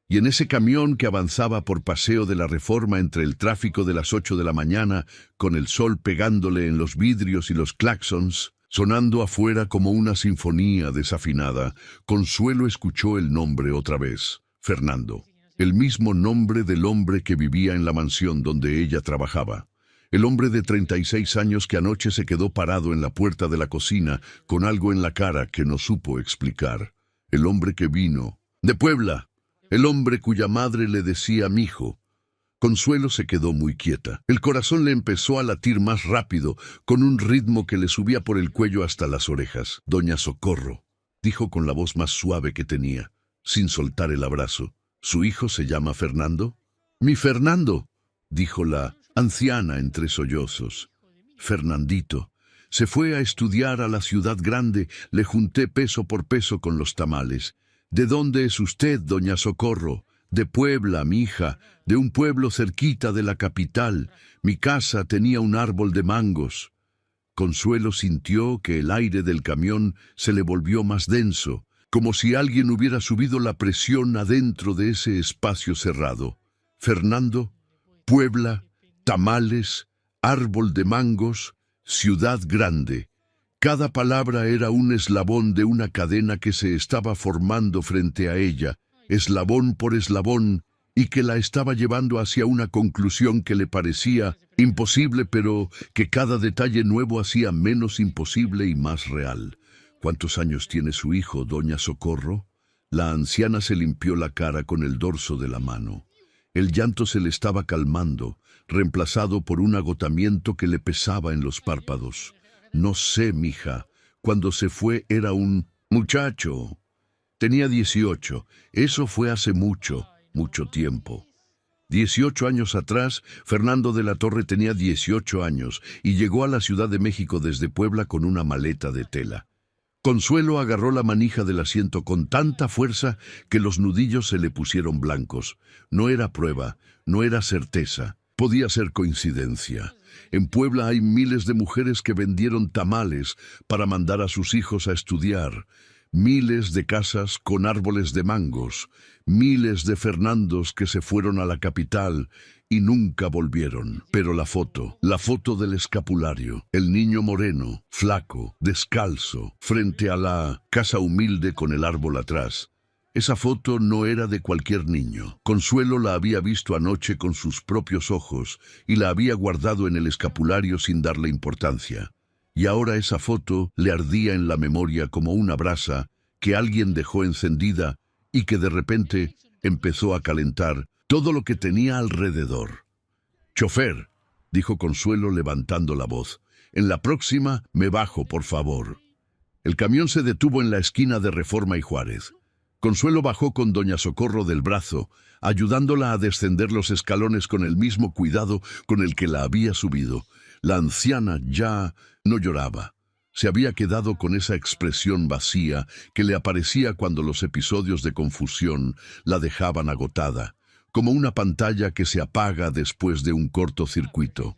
Y en ese camión que avanzaba por Paseo de la Reforma entre el tráfico de las 8 de la mañana, con el sol pegándole en los vidrios y los claxons, sonando afuera como una sinfonía desafinada, Consuelo escuchó el nombre otra vez, Fernando, el mismo nombre del hombre que vivía en la mansión donde ella trabajaba. El hombre de 36 años que anoche se quedó parado en la puerta de la cocina con algo en la cara que no supo explicar. El hombre que vino de Puebla. El hombre cuya madre le decía mijo. Consuelo se quedó muy quieta. El corazón le empezó a latir más rápido, con un ritmo que le subía por el cuello hasta las orejas. Doña Socorro, dijo con la voz más suave que tenía, sin soltar el abrazo. ¿Su hijo se llama Fernando? Mi Fernando, dijo la anciana entre sollozos. Fernandito. Se fue a estudiar a la ciudad grande, le junté peso por peso con los tamales. ¿De dónde es usted, doña Socorro? De Puebla, mi hija, de un pueblo cerquita de la capital. Mi casa tenía un árbol de mangos. Consuelo sintió que el aire del camión se le volvió más denso, como si alguien hubiera subido la presión adentro de ese espacio cerrado. Fernando, Puebla, tamales, árbol de mangos, ciudad grande. Cada palabra era un eslabón de una cadena que se estaba formando frente a ella, eslabón por eslabón, y que la estaba llevando hacia una conclusión que le parecía imposible, pero que cada detalle nuevo hacía menos imposible y más real. ¿Cuántos años tiene su hijo, doña Socorro? La anciana se limpió la cara con el dorso de la mano. El llanto se le estaba calmando, reemplazado por un agotamiento que le pesaba en los párpados. No sé, mija. Cuando se fue era un muchacho. Tenía 18. Eso fue hace mucho, mucho tiempo. 18 años atrás, Fernando de la Torre tenía 18 años y llegó a la Ciudad de México desde Puebla con una maleta de tela. Consuelo agarró la manija del asiento con tanta fuerza que los nudillos se le pusieron blancos. No era prueba, no era certeza. Podía ser coincidencia. En Puebla hay miles de mujeres que vendieron tamales para mandar a sus hijos a estudiar. miles de casas con árboles de mangos, miles de Fernandos que se fueron a la capital y nunca volvieron. Pero la foto del escapulario, el niño moreno, flaco, descalzo, frente a la casa humilde con el árbol atrás. Esa foto no era de cualquier niño. Consuelo la había visto anoche con sus propios ojos y la había guardado en el escapulario sin darle importancia. Y ahora esa foto le ardía en la memoria como una brasa que alguien dejó encendida y que de repente empezó a calentar todo lo que tenía alrededor. «Chofer», dijo Consuelo levantando la voz, «en la próxima me bajo, por favor». El camión se detuvo en la esquina de Reforma y Juárez. Consuelo bajó con doña Socorro del brazo, ayudándola a descender los escalones con el mismo cuidado con el que la había subido. La anciana ya no lloraba. Se había quedado con esa expresión vacía que le aparecía cuando los episodios de confusión la dejaban agotada, como una pantalla que se apaga después de un cortocircuito.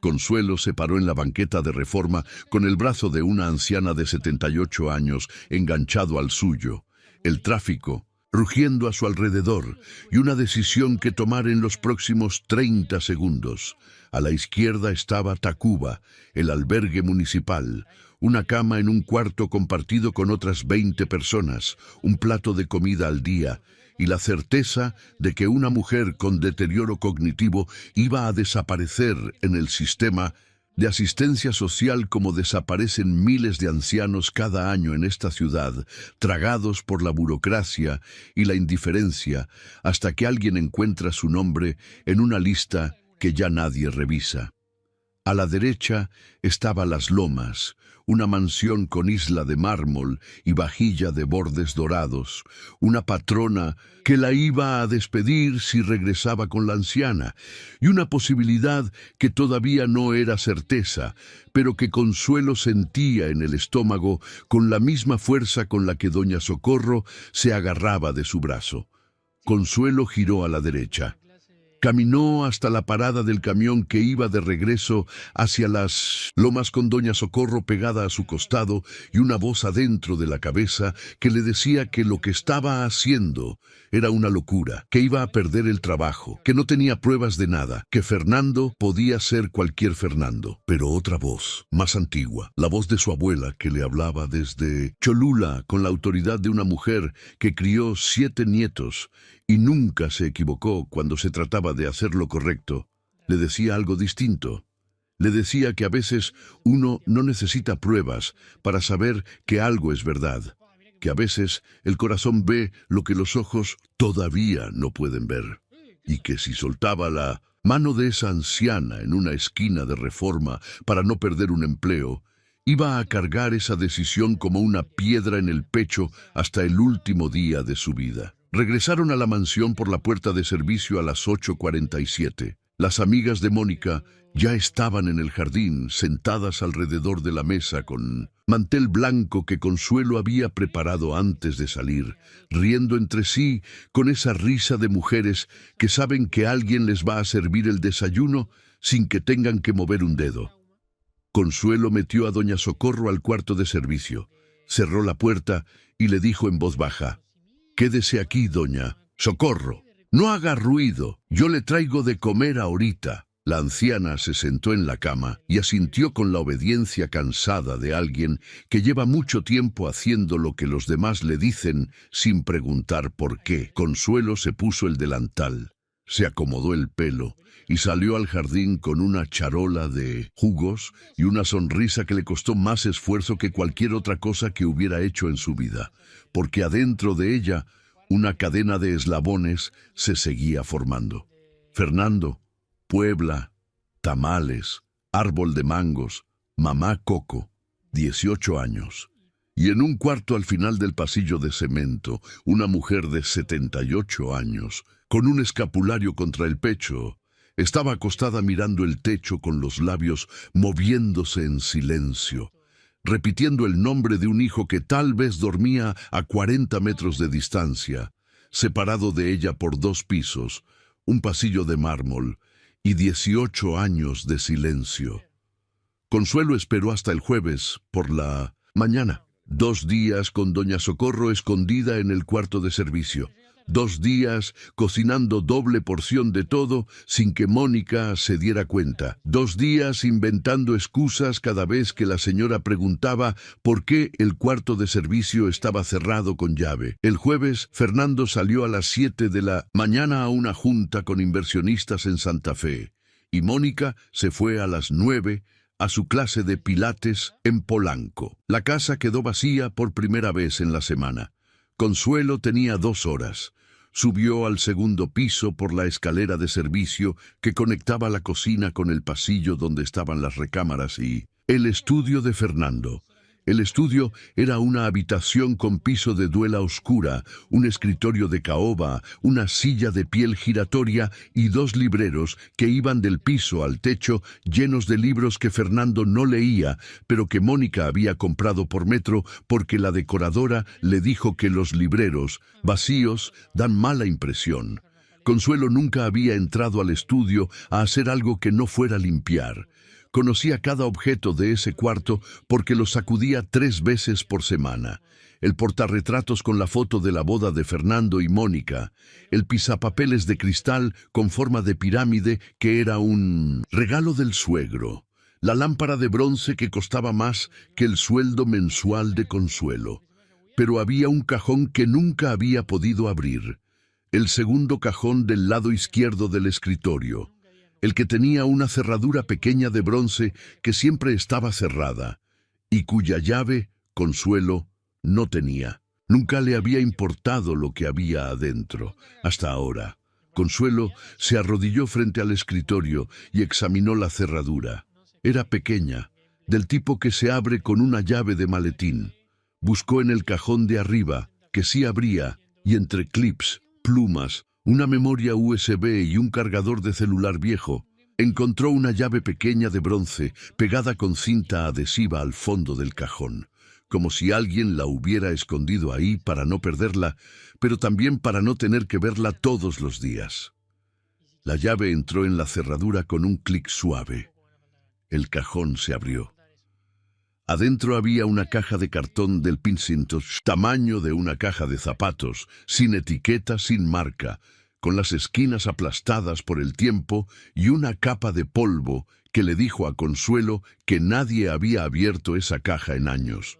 Consuelo se paró en la banqueta de Reforma con el brazo de una anciana de 78 años enganchado al suyo, el tráfico rugiendo a su alrededor y una decisión que tomar en los próximos 30 segundos. A la izquierda estaba Tacuba, el albergue municipal, una cama en un cuarto compartido con otras 20 personas, un plato de comida al día y la certeza de que una mujer con deterioro cognitivo iba a desaparecer en el sistema de asistencia social como desaparecen miles de ancianos cada año en esta ciudad, tragados por la burocracia y la indiferencia, hasta que alguien encuentra su nombre en una lista que ya nadie revisa. A la derecha estaba Las Lomas, una mansión con isla de mármol y vajilla de bordes dorados, una patrona que la iba a despedir si regresaba con la anciana, y una posibilidad que todavía no era certeza, pero que Consuelo sentía en el estómago con la misma fuerza con la que doña Socorro se agarraba de su brazo. Consuelo giró a la derecha. Caminó hasta la parada del camión que iba de regreso hacia Las Lomas con doña Socorro pegada a su costado y una voz adentro de la cabeza que le decía que lo que estaba haciendo era una locura, que iba a perder el trabajo, que no tenía pruebas de nada, que Fernando podía ser cualquier Fernando. Pero otra voz, más antigua, la voz de su abuela que le hablaba desde Cholula con la autoridad de una mujer que crió 7 nietos y nunca se equivocó cuando se trataba de hacer lo correcto, le decía algo distinto. Le decía que a veces uno no necesita pruebas para saber que algo es verdad, que a veces el corazón ve lo que los ojos todavía no pueden ver, y que si soltaba la mano de esa anciana en una esquina de Reforma para no perder un empleo, iba a cargar esa decisión como una piedra en el pecho hasta el último día de su vida. Regresaron a la mansión por la puerta de servicio a las 8:47. Las amigas de Mónica ya estaban en el jardín, sentadas alrededor de la mesa con mantel blanco que Consuelo había preparado antes de salir, riendo entre sí con esa risa de mujeres que saben que alguien les va a servir el desayuno sin que tengan que mover un dedo. Consuelo metió a doña Socorro al cuarto de servicio, cerró la puerta y le dijo en voz baja: «Quédese aquí, doña Socorro. No haga ruido. Yo le traigo de comer ahorita». La anciana se sentó en la cama y asintió con la obediencia cansada de alguien que lleva mucho tiempo haciendo lo que los demás le dicen sin preguntar por qué. Consuelo se puso el delantal, se acomodó el pelo y salió al jardín con una charola de jugos y una sonrisa que le costó más esfuerzo que cualquier otra cosa que hubiera hecho en su vida, porque adentro de ella una cadena de eslabones se seguía formando. Fernando, Puebla, tamales, árbol de mangos, mamá Coco, 18 años. Y en un cuarto al final del pasillo de cemento, una mujer de 78 años, con un escapulario contra el pecho, estaba acostada mirando el techo con los labios moviéndose en silencio, repitiendo el nombre de un hijo que tal vez dormía a 40 metros de distancia, separado de ella por 2 pisos, un pasillo de mármol y 18 años de silencio. Consuelo esperó hasta el jueves por la mañana. 2 días con doña Socorro escondida en el cuarto de servicio. 2 días cocinando doble porción de todo sin que Mónica se diera cuenta. 2 días inventando excusas cada vez que la señora preguntaba por qué el cuarto de servicio estaba cerrado con llave. El jueves, Fernando salió a las 7 de la mañana a una junta con inversionistas en Santa Fe, y Mónica se fue a las 9 a su clase de pilates en Polanco. La casa quedó vacía por primera vez en la semana. Consuelo tenía 2 horas. Subió al segundo piso por la escalera de servicio que conectaba la cocina con el pasillo donde estaban las recámaras y el estudio de Fernando. El estudio era una habitación con piso de duela oscura, un escritorio de caoba, una silla de piel giratoria y 2 libreros que iban del piso al techo llenos de libros que Fernando no leía, pero que Mónica había comprado por metro porque la decoradora le dijo que los libreros, vacíos, dan mala impresión. Consuelo nunca había entrado al estudio a hacer algo que no fuera limpiar. Conocía cada objeto de ese cuarto porque lo sacudía 3 veces por semana. El portarretratos con la foto de la boda de Fernando y Mónica, el pisapapeles de cristal con forma de pirámide que era un regalo del suegro, la lámpara de bronce que costaba más que el sueldo mensual de Consuelo. Pero había un cajón que nunca había podido abrir, el segundo cajón del lado izquierdo del escritorio, el que tenía una cerradura pequeña de bronce que siempre estaba cerrada, y cuya llave Consuelo no tenía. Nunca le había importado lo que había adentro, hasta ahora. Consuelo se arrodilló frente al escritorio y examinó la cerradura. Era pequeña, del tipo que se abre con una llave de maletín. Buscó en el cajón de arriba, que sí abría, y entre clips, plumas, una memoria USB y un cargador de celular viejo, encontró una llave pequeña de bronce pegada con cinta adhesiva al fondo del cajón, como si alguien la hubiera escondido ahí para no perderla, pero también para no tener que verla todos los días. La llave entró en la cerradura con un clic suave. El cajón se abrió. Adentro había una caja de cartón del Pincintos, tamaño de una caja de zapatos, sin etiqueta, sin marca, con las esquinas aplastadas por el tiempo y una capa de polvo que le dijo a Consuelo que nadie había abierto esa caja en años.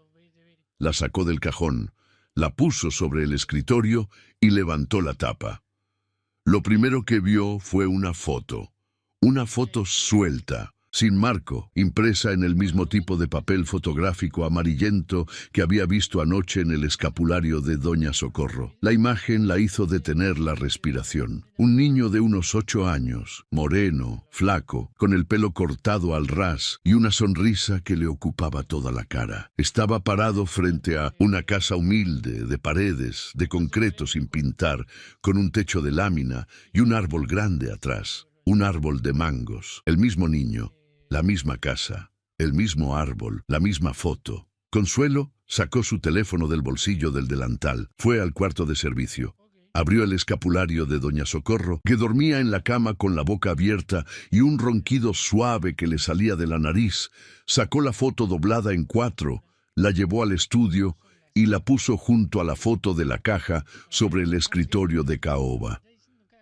La sacó del cajón, la puso sobre el escritorio y levantó la tapa. Lo primero que vio fue una foto suelta, sin marco, impresa en el mismo tipo de papel fotográfico amarillento que había visto anoche en el escapulario de doña Socorro. La imagen la hizo detener la respiración. Un niño de unos 8 años, moreno, flaco, con el pelo cortado al ras y una sonrisa que le ocupaba toda la cara. Estaba parado frente a una casa humilde, de paredes, de concreto sin pintar, con un techo de lámina y un árbol grande atrás. Un árbol de mangos. El mismo niño. La misma casa, el mismo árbol, la misma foto. Consuelo sacó su teléfono del bolsillo del delantal, fue al cuarto de servicio. Abrió el escapulario de doña Socorro, que dormía en la cama con la boca abierta y un ronquido suave que le salía de la nariz. Sacó la foto doblada en 4, la llevó al estudio y la puso junto a la foto de la caja sobre el escritorio de caoba.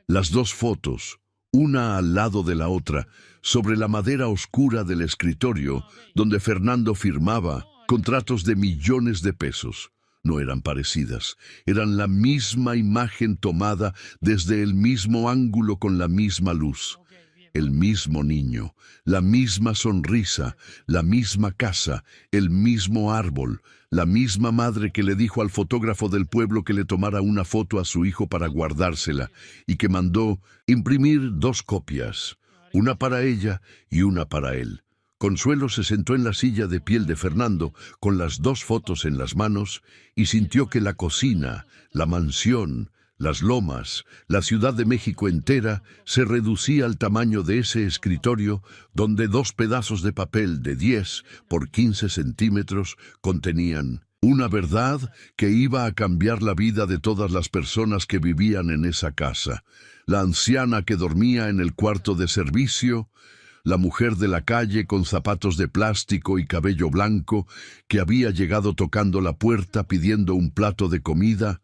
Las 2 fotos, una al lado de la otra, sobre la madera oscura del escritorio, donde Fernando firmaba contratos de millones de pesos. No eran parecidas, eran la misma imagen tomada desde el mismo ángulo con la misma luz. El mismo niño, la misma sonrisa, la misma casa, el mismo árbol, la misma madre que le dijo al fotógrafo del pueblo que le tomara una foto a su hijo para guardársela y que mandó imprimir 2 copias, una para ella y una para él. Consuelo se sentó en la silla de piel de Fernando con las 2 fotos en las manos y sintió que la cocina, la mansión, las lomas, la Ciudad de México entera se reducía al tamaño de ese escritorio donde 2 pedazos de papel de 10 por 15 centímetros contenían una verdad que iba a cambiar la vida de todas las personas que vivían en esa casa. La anciana que dormía en el cuarto de servicio, la mujer de la calle con zapatos de plástico y cabello blanco, que había llegado tocando la puerta pidiendo un plato de comida,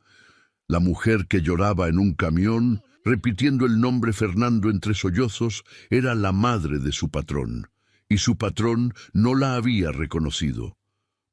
la mujer que lloraba en un camión, repitiendo el nombre Fernando entre sollozos, era la madre de su patrón, y su patrón no la había reconocido.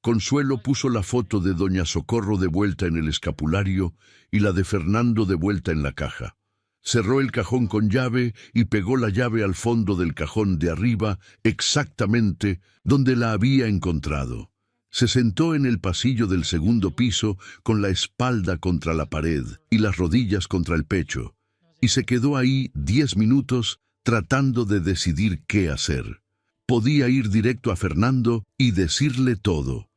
Consuelo puso la foto de doña Socorro de vuelta en el escapulario y la de Fernando de vuelta en la caja. Cerró el cajón con llave y pegó la llave al fondo del cajón de arriba, exactamente donde la había encontrado. Se sentó en el pasillo del segundo piso con la espalda contra la pared y las rodillas contra el pecho, y se quedó ahí 10 minutos tratando de decidir qué hacer. Podía ir directo a Fernando y decirle todo.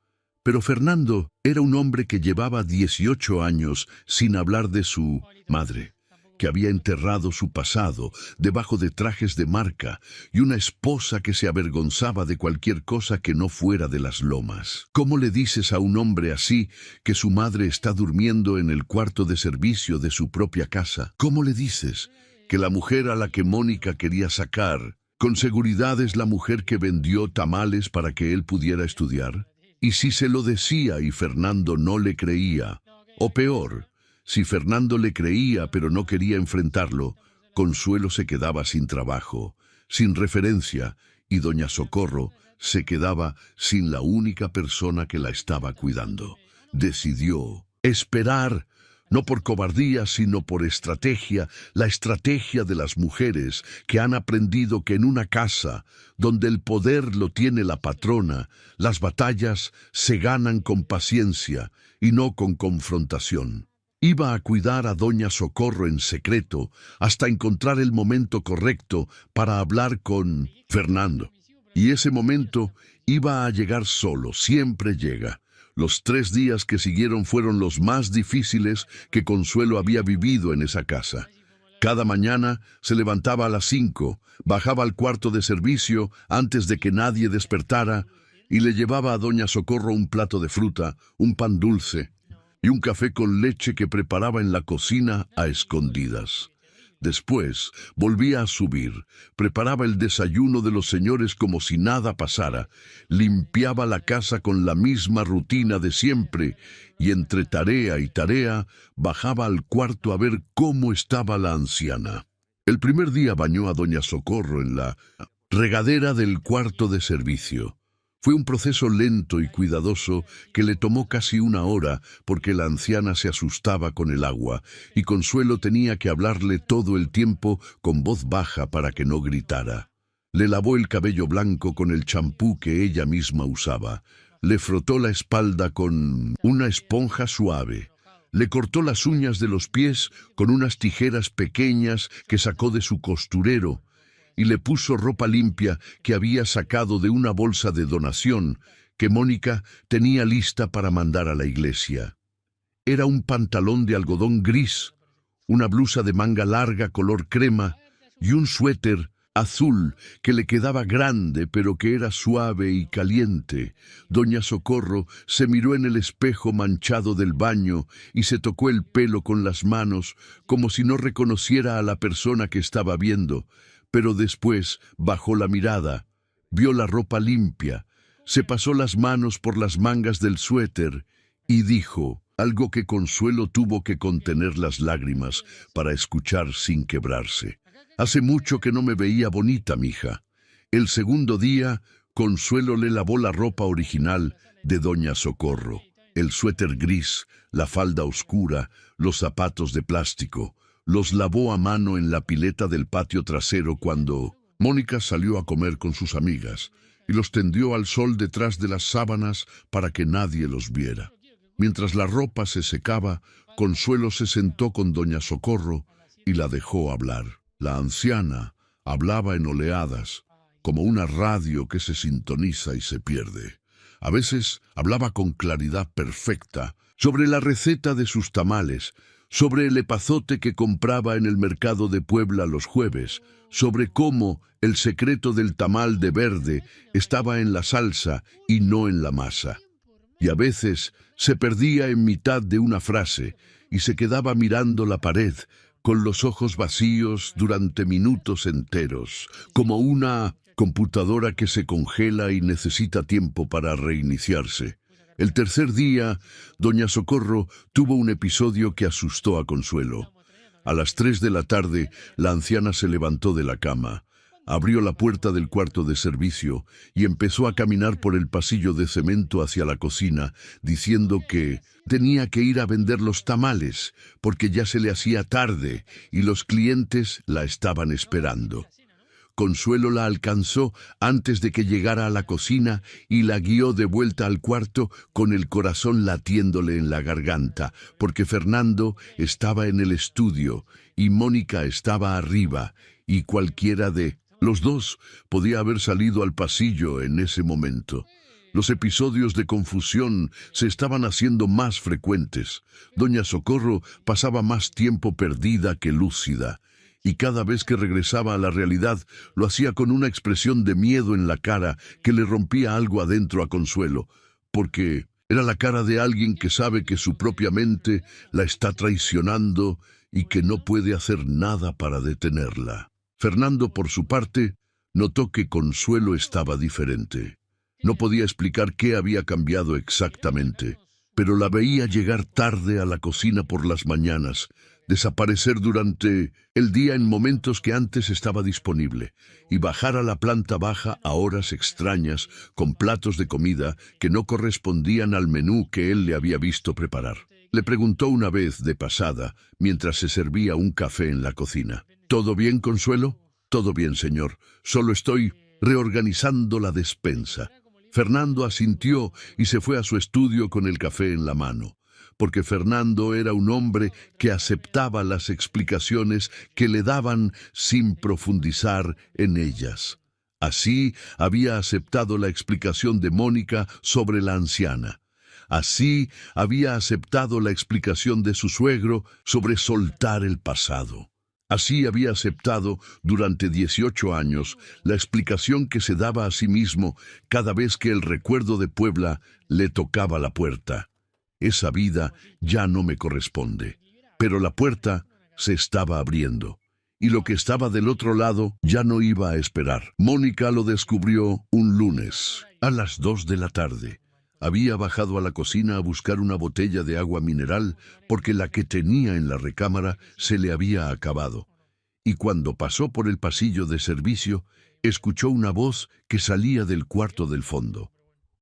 Pero Fernando era un hombre que llevaba 18 años sin hablar de su madre, que había enterrado su pasado debajo de trajes de marca, y una esposa que se avergonzaba de cualquier cosa que no fuera de las lomas. ¿Cómo le dices a un hombre así que su madre está durmiendo en el cuarto de servicio de su propia casa? ¿Cómo le dices que la mujer a la que Mónica quería sacar, con seguridad es la mujer que vendió tamales para que él pudiera estudiar? Y si se lo decía y Fernando no le creía, o peor, si Fernando le creía pero no quería enfrentarlo, Consuelo se quedaba sin trabajo, sin referencia, y doña Socorro se quedaba sin la única persona que la estaba cuidando. Decidió esperar, no por cobardía, sino por estrategia, la estrategia de las mujeres que han aprendido que en una casa, donde el poder lo tiene la patrona, las batallas se ganan con paciencia y no con confrontación. Iba a cuidar a doña Socorro en secreto hasta encontrar el momento correcto para hablar con Fernando. Y ese momento iba a llegar solo, siempre llega. Los 3 días que siguieron fueron los más difíciles que Consuelo había vivido en esa casa. Cada mañana se levantaba a las 5, bajaba al cuarto de servicio antes de que nadie despertara y le llevaba a doña Socorro un plato de fruta, un pan dulce y un café con leche que preparaba en la cocina a escondidas. Después volvía a subir, preparaba el desayuno de los señores como si nada pasara, limpiaba la casa con la misma rutina de siempre y entre tarea y tarea bajaba al cuarto a ver cómo estaba la anciana. El primer día bañó a doña Socorro en la regadera del cuarto de servicio. Fue un proceso lento y cuidadoso que le tomó casi 1 hora porque la anciana se asustaba con el agua y Consuelo tenía que hablarle todo el tiempo con voz baja para que no gritara. Le lavó el cabello blanco con el champú que ella misma usaba. Le frotó la espalda con una esponja suave. Le cortó las uñas de los pies con unas tijeras pequeñas que sacó de su costurero y le puso ropa limpia que había sacado de una bolsa de donación que Mónica tenía lista para mandar a la iglesia. Era un pantalón de algodón gris, una blusa de manga larga color crema y un suéter azul que le quedaba grande pero que era suave y caliente. Doña Socorro se miró en el espejo manchado del baño y se tocó el pelo con las manos como si no reconociera a la persona que estaba viendo. Pero después bajó la mirada, vio la ropa limpia, se pasó las manos por las mangas del suéter y dijo algo que Consuelo tuvo que contener las lágrimas para escuchar sin quebrarse. Hace mucho que no me veía bonita, mija. El segundo día, Consuelo le lavó la ropa original de doña Socorro, el suéter gris, la falda oscura, los zapatos de plástico. Los lavó a mano en la pileta del patio trasero cuando Mónica salió a comer con sus amigas y los tendió al sol detrás de las sábanas para que nadie los viera. Mientras la ropa se secaba, Consuelo se sentó con doña Socorro y la dejó hablar. La anciana hablaba en oleadas, como una radio que se sintoniza y se pierde. A veces hablaba con claridad perfecta sobre la receta de sus tamales, sobre el epazote que compraba en el mercado de Puebla los jueves, sobre cómo el secreto del tamal de verde estaba en la salsa y no en la masa. Y a veces se perdía en mitad de una frase y se quedaba mirando la pared con los ojos vacíos durante minutos enteros, como una computadora que se congela y necesita tiempo para reiniciarse. El tercer día, doña Socorro tuvo un episodio que asustó a Consuelo. A las 3 de la tarde, la anciana se levantó de la cama, abrió la puerta del cuarto de servicio y empezó a caminar por el pasillo de cemento hacia la cocina, diciendo que tenía que ir a vender los tamales, porque ya se le hacía tarde y los clientes la estaban esperando. Consuelo la alcanzó antes de que llegara a la cocina y la guió de vuelta al cuarto con el corazón latiéndole en la garganta, porque Fernando estaba en el estudio y Mónica estaba arriba, y cualquiera de los dos podía haber salido al pasillo en ese momento. Los episodios de confusión se estaban haciendo más frecuentes. Doña Socorro pasaba más tiempo perdida que lúcida, y cada vez que regresaba a la realidad lo hacía con una expresión de miedo en la cara que le rompía algo adentro a Consuelo, porque era la cara de alguien que sabe que su propia mente la está traicionando y que no puede hacer nada para detenerla. Fernando, por su parte, notó que Consuelo estaba diferente. No podía explicar qué había cambiado exactamente, pero la veía llegar tarde a la cocina por las mañanas, desaparecer durante el día en momentos que antes estaba disponible, y bajar a la planta baja a horas extrañas con platos de comida que no correspondían al menú que él le había visto preparar. Le preguntó una vez de pasada, mientras se servía un café en la cocina. ¿Todo bien, Consuelo? Todo bien, señor. Solo estoy reorganizando la despensa. Fernando asintió y se fue a su estudio con el café en la mano, porque Fernando era un hombre que aceptaba las explicaciones que le daban sin profundizar en ellas. Así había aceptado la explicación de Mónica sobre la anciana. Así había aceptado la explicación de su suegro sobre soltar el pasado. Así había aceptado durante 18 años la explicación que se daba a sí mismo cada vez que el recuerdo de Puebla le tocaba la puerta. Esa vida ya no me corresponde, pero la puerta se estaba abriendo, y lo que estaba del otro lado ya no iba a esperar. Mónica lo descubrió un lunes, a las 2 de la tarde. Había bajado a la cocina a buscar una botella de agua mineral porque la que tenía en la recámara se le había acabado. Y cuando pasó por el pasillo de servicio, escuchó una voz que salía del cuarto del fondo.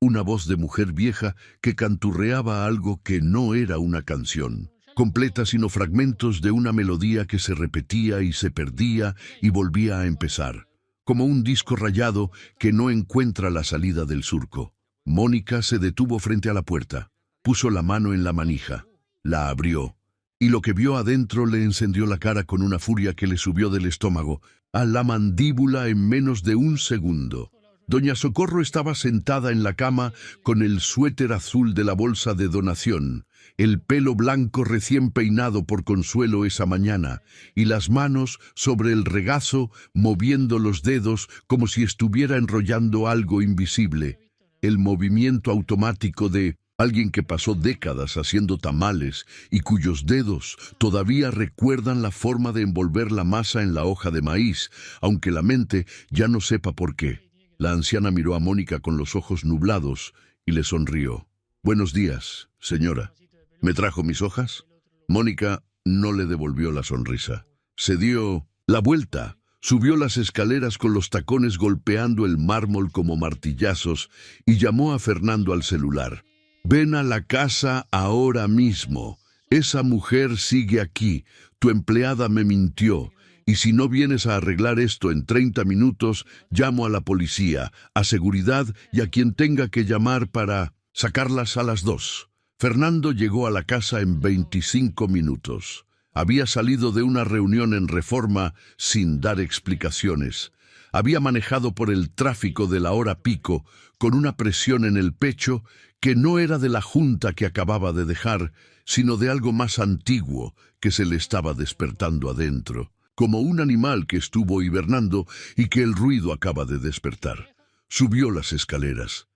Una voz de mujer vieja que canturreaba algo que no era una canción, completa sino fragmentos de una melodía que se repetía y se perdía y volvía a empezar, como un disco rayado que no encuentra la salida del surco. Mónica se detuvo frente a la puerta, puso la mano en la manija, la abrió, y lo que vio adentro le encendió la cara con una furia que le subió del estómago a la mandíbula en menos de un segundo. Doña Socorro estaba sentada en la cama con el suéter azul de la bolsa de donación, el pelo blanco recién peinado por Consuelo esa mañana, y las manos sobre el regazo moviendo los dedos como si estuviera enrollando algo invisible. El movimiento automático de alguien que pasó décadas haciendo tamales y cuyos dedos todavía recuerdan la forma de envolver la masa en la hoja de maíz, aunque la mente ya no sepa por qué. La anciana miró a Mónica con los ojos nublados y le sonrió. «Buenos días, señora. ¿Me trajo mis hojas?» Mónica no le devolvió la sonrisa. Se dio la vuelta. Subió las escaleras con los tacones golpeando el mármol como martillazos y llamó a Fernando al celular. «Ven a la casa ahora mismo. Esa mujer sigue aquí. Tu empleada me mintió. Y si no vienes a arreglar esto en 30 minutos, llamo a la policía, a seguridad y a quien tenga que llamar para sacarlas a las 2». Fernando llegó a la casa en 25 minutos. Había salido de una reunión en Reforma sin dar explicaciones. Había manejado por el tráfico de la hora pico con una presión en el pecho que no era de la junta que acababa de dejar, sino de algo más antiguo que se le estaba despertando adentro, como un animal que estuvo hibernando y que el ruido acaba de despertar. Subió las escaleras.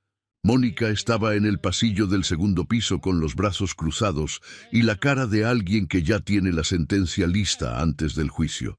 Mónica estaba en el pasillo del segundo piso con los brazos cruzados y la cara de alguien que ya tiene la sentencia lista antes del juicio.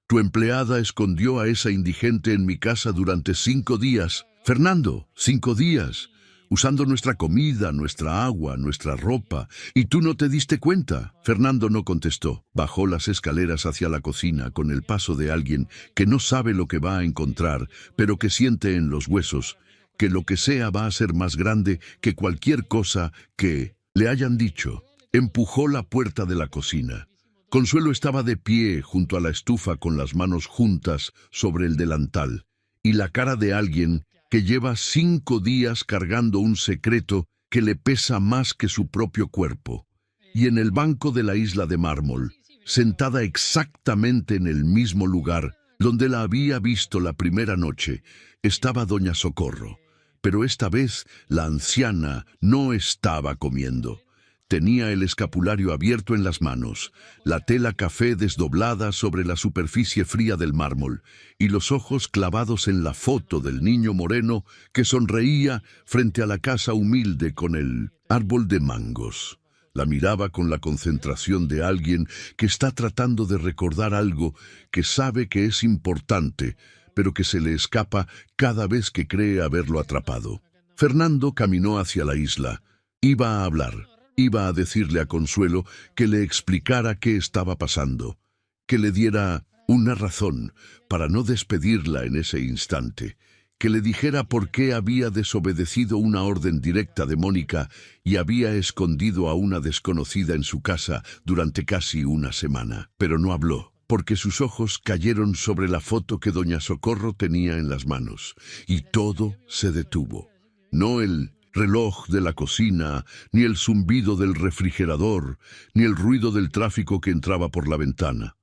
Tu empleada escondió a esa indigente en mi casa durante 5 días. Fernando, 5 días, usando nuestra comida, nuestra agua, nuestra ropa, y tú no te diste cuenta. Fernando no contestó. Bajó las escaleras hacia la cocina con el paso de alguien que no sabe lo que va a encontrar, pero que siente en los huesos que lo que sea va a ser más grande que cualquier cosa que le hayan dicho. Empujó la puerta de la cocina. Consuelo estaba de pie junto a la estufa con las manos juntas sobre el delantal y la cara de alguien que lleva 5 días cargando un secreto que le pesa más que su propio cuerpo. Y en el banco de la isla de mármol, sentada exactamente en el mismo lugar donde la había visto la primera noche, estaba doña Socorro. Pero esta vez la anciana no estaba comiendo. Tenía el escapulario abierto en las manos, la tela café desdoblada sobre la superficie fría del mármol y los ojos clavados en la foto del niño moreno que sonreía frente a la casa humilde con el árbol de mangos. La miraba con la concentración de alguien que está tratando de recordar algo que sabe que es importante, pero que se le escapa cada vez que cree haberlo atrapado. Fernando caminó hacia la isla. Iba a hablar. Iba a decirle a Consuelo que le explicara qué estaba pasando, que le diera una razón para no despedirla en ese instante, que le dijera por qué había desobedecido una orden directa de Mónica y había escondido a una desconocida en su casa durante casi una semana. Pero no habló, porque sus ojos cayeron sobre la foto que doña Socorro tenía en las manos, y todo se detuvo. No el reloj de la cocina, ni el zumbido del refrigerador, ni el ruido del tráfico que entraba por la ventana.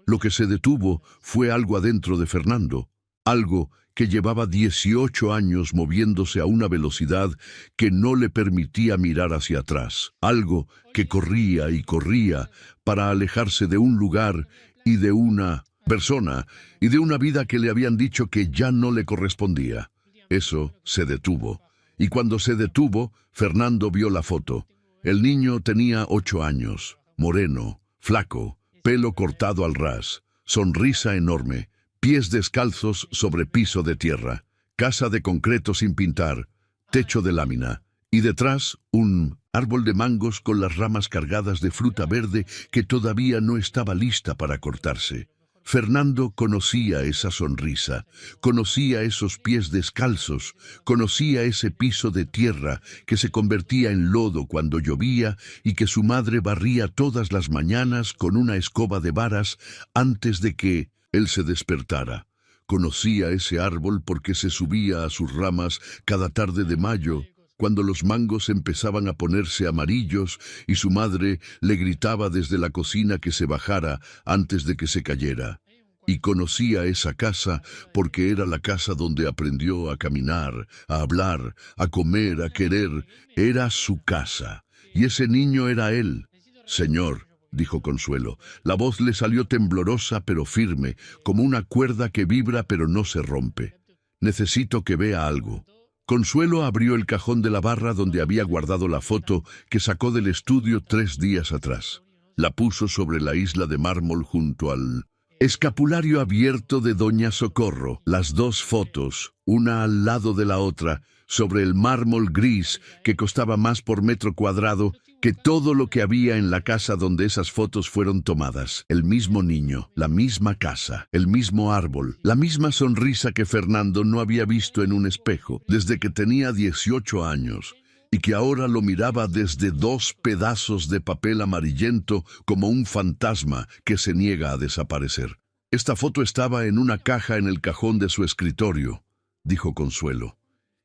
Lo que se detuvo fue algo adentro de Fernando, algo que llevaba 18 años moviéndose a una velocidad que no le permitía mirar hacia atrás, algo que corría y corría para alejarse de un lugar y de una persona y de una vida que le habían dicho que ya no le correspondía. Eso se detuvo. Y cuando se detuvo, Fernando vio la foto. El niño tenía 8 años, moreno, flaco, pelo cortado al ras, sonrisa enorme, pies descalzos sobre piso de tierra, casa de concreto sin pintar, techo de lámina, y detrás un árbol de mangos con las ramas cargadas de fruta verde que todavía no estaba lista para cortarse. Fernando conocía esa sonrisa, conocía esos pies descalzos, conocía ese piso de tierra que se convertía en lodo cuando llovía y que su madre barría todas las mañanas con una escoba de varas antes de que él se despertara. Conocía ese árbol porque se subía a sus ramas cada tarde de mayo, cuando los mangos empezaban a ponerse amarillos y su madre le gritaba desde la cocina que se bajara antes de que se cayera. Y conocía esa casa porque era la casa donde aprendió a caminar, a hablar, a comer, a querer. Era su casa. Y ese niño era él. «Señor», dijo Consuelo. La voz le salió temblorosa pero firme, como una cuerda que vibra pero no se rompe. «Necesito que vea algo». Consuelo abrió el cajón de la barra donde había guardado la foto que sacó del estudio 3 días atrás. La puso sobre la isla de mármol junto al escapulario abierto de doña Socorro. Las 2 fotos, una al lado de la otra, sobre el mármol gris que costaba más por metro cuadrado que todo lo que había en la casa donde esas fotos fueron tomadas. El mismo niño, la misma casa, el mismo árbol, la misma sonrisa que Fernando no había visto en un espejo desde que tenía 18 años y que ahora lo miraba desde 2 pedazos de papel amarillento como un fantasma que se niega a desaparecer. Esta foto estaba en una caja en el cajón de su escritorio, dijo Consuelo,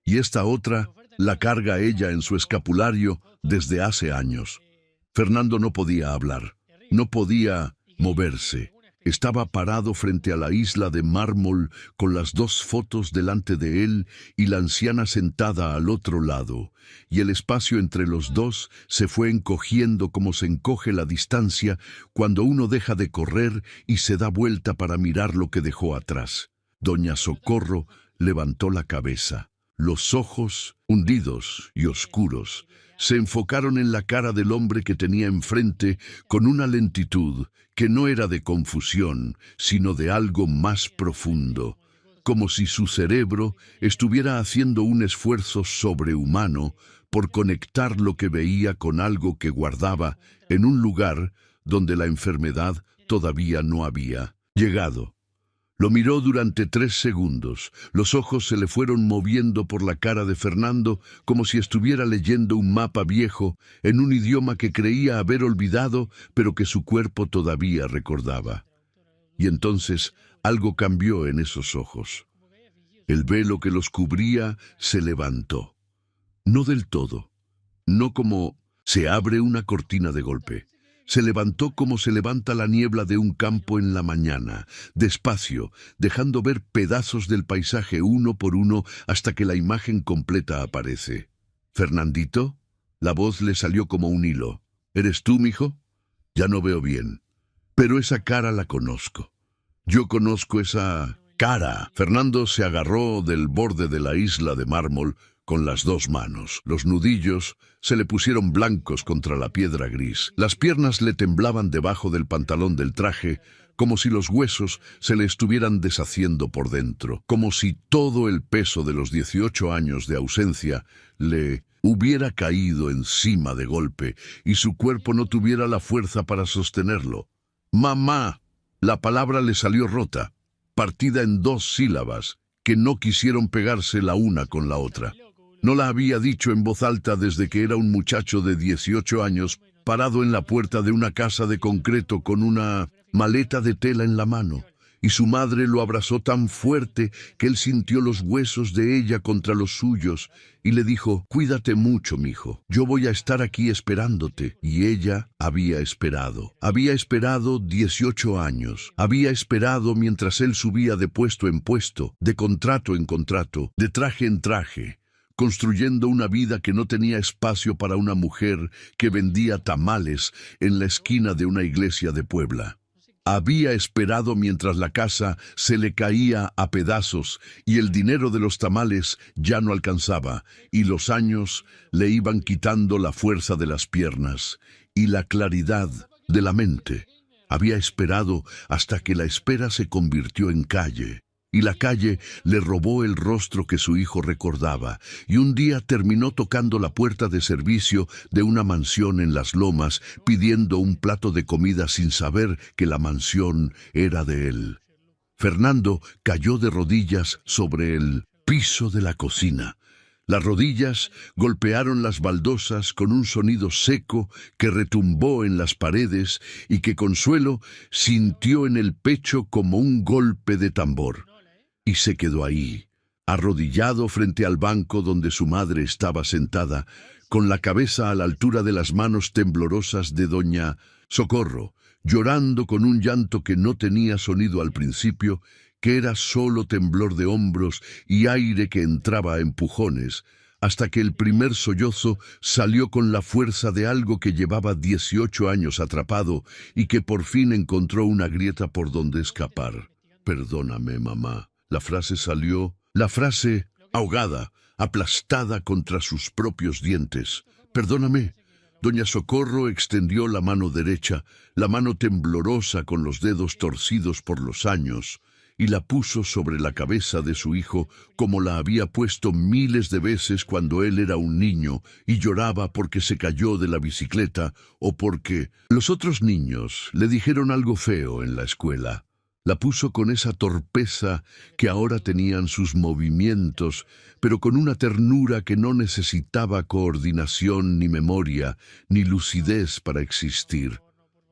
y esta otra la carga ella en su escapulario desde hace años. Fernando no podía hablar, no podía moverse. Estaba parado frente a la isla de mármol con las 2 fotos delante de él y la anciana sentada al otro lado, y el espacio entre los dos se fue encogiendo como se encoge la distancia cuando uno deja de correr y se da vuelta para mirar lo que dejó atrás. Doña Socorro levantó la cabeza. Los ojos, hundidos y oscuros, se enfocaron en la cara del hombre que tenía enfrente con una lentitud que no era de confusión, sino de algo más profundo, como si su cerebro estuviera haciendo un esfuerzo sobrehumano por conectar lo que veía con algo que guardaba en un lugar donde la enfermedad todavía no había llegado. Lo miró durante 3 segundos. Los ojos se le fueron moviendo por la cara de Fernando como si estuviera leyendo un mapa viejo en un idioma que creía haber olvidado, pero que su cuerpo todavía recordaba. Y entonces algo cambió en esos ojos. El velo que los cubría se levantó. No del todo, no como se abre una cortina de golpe. Se levantó como se levanta la niebla de un campo en la mañana, despacio, dejando ver pedazos del paisaje uno por uno hasta que la imagen completa aparece. «¿Fernandito?» La voz le salió como un hilo. «¿Eres tú, mijo?» «Ya no veo bien, pero esa cara la conozco. Yo conozco esa cara». Fernando se agarró del borde de la isla de mármol con las 2 manos. Los nudillos se le pusieron blancos contra la piedra gris. Las piernas le temblaban debajo del pantalón del traje, como si los huesos se le estuvieran deshaciendo por dentro, como si todo el peso de los 18 años de ausencia le hubiera caído encima de golpe y su cuerpo no tuviera la fuerza para sostenerlo. «Mamá». La palabra le salió rota, partida en 2 sílabas que no quisieron pegarse la una con la otra. No la había dicho en voz alta desde que era un muchacho de 18 años, parado en la puerta de una casa de concreto con una maleta de tela en la mano, y su madre lo abrazó tan fuerte que él sintió los huesos de ella contra los suyos y le dijo: «Cuídate mucho, mijo, yo voy a estar aquí esperándote». Y ella había esperado 18 años, había esperado mientras él subía de puesto en puesto, de contrato en contrato, de traje en traje, construyendo una vida que no tenía espacio para una mujer que vendía tamales en la esquina de una iglesia de Puebla. Había esperado mientras la casa se le caía a pedazos y el dinero de los tamales ya no alcanzaba, y los años le iban quitando la fuerza de las piernas y la claridad de la mente. Había esperado hasta que la espera se convirtió en calle, y la calle le robó el rostro que su hijo recordaba, y un día terminó tocando la puerta de servicio de una mansión en Las Lomas, pidiendo un plato de comida sin saber que la mansión era de él. Fernando cayó de rodillas sobre el piso de la cocina. Las rodillas golpearon las baldosas con un sonido seco que retumbó en las paredes y que Consuelo sintió en el pecho como un golpe de tambor. Y se quedó ahí, arrodillado frente al banco donde su madre estaba sentada, con la cabeza a la altura de las manos temblorosas de doña Socorro, llorando con un llanto que no tenía sonido al principio, que era solo temblor de hombros y aire que entraba a empujones, hasta que el primer sollozo salió con la fuerza de algo que llevaba 18 años atrapado y que por fin encontró una grieta por donde escapar. «Perdóname, mamá». La frase salió, la frase ahogada, aplastada contra sus propios dientes. «Perdóname». Doña Socorro extendió la mano derecha, la mano temblorosa con los dedos torcidos por los años, y la puso sobre la cabeza de su hijo como la había puesto miles de veces cuando él era un niño y lloraba porque se cayó de la bicicleta o porque los otros niños le dijeron algo feo en la escuela. La puso con esa torpeza que ahora tenían sus movimientos, pero con una ternura que no necesitaba coordinación ni memoria, ni lucidez para existir,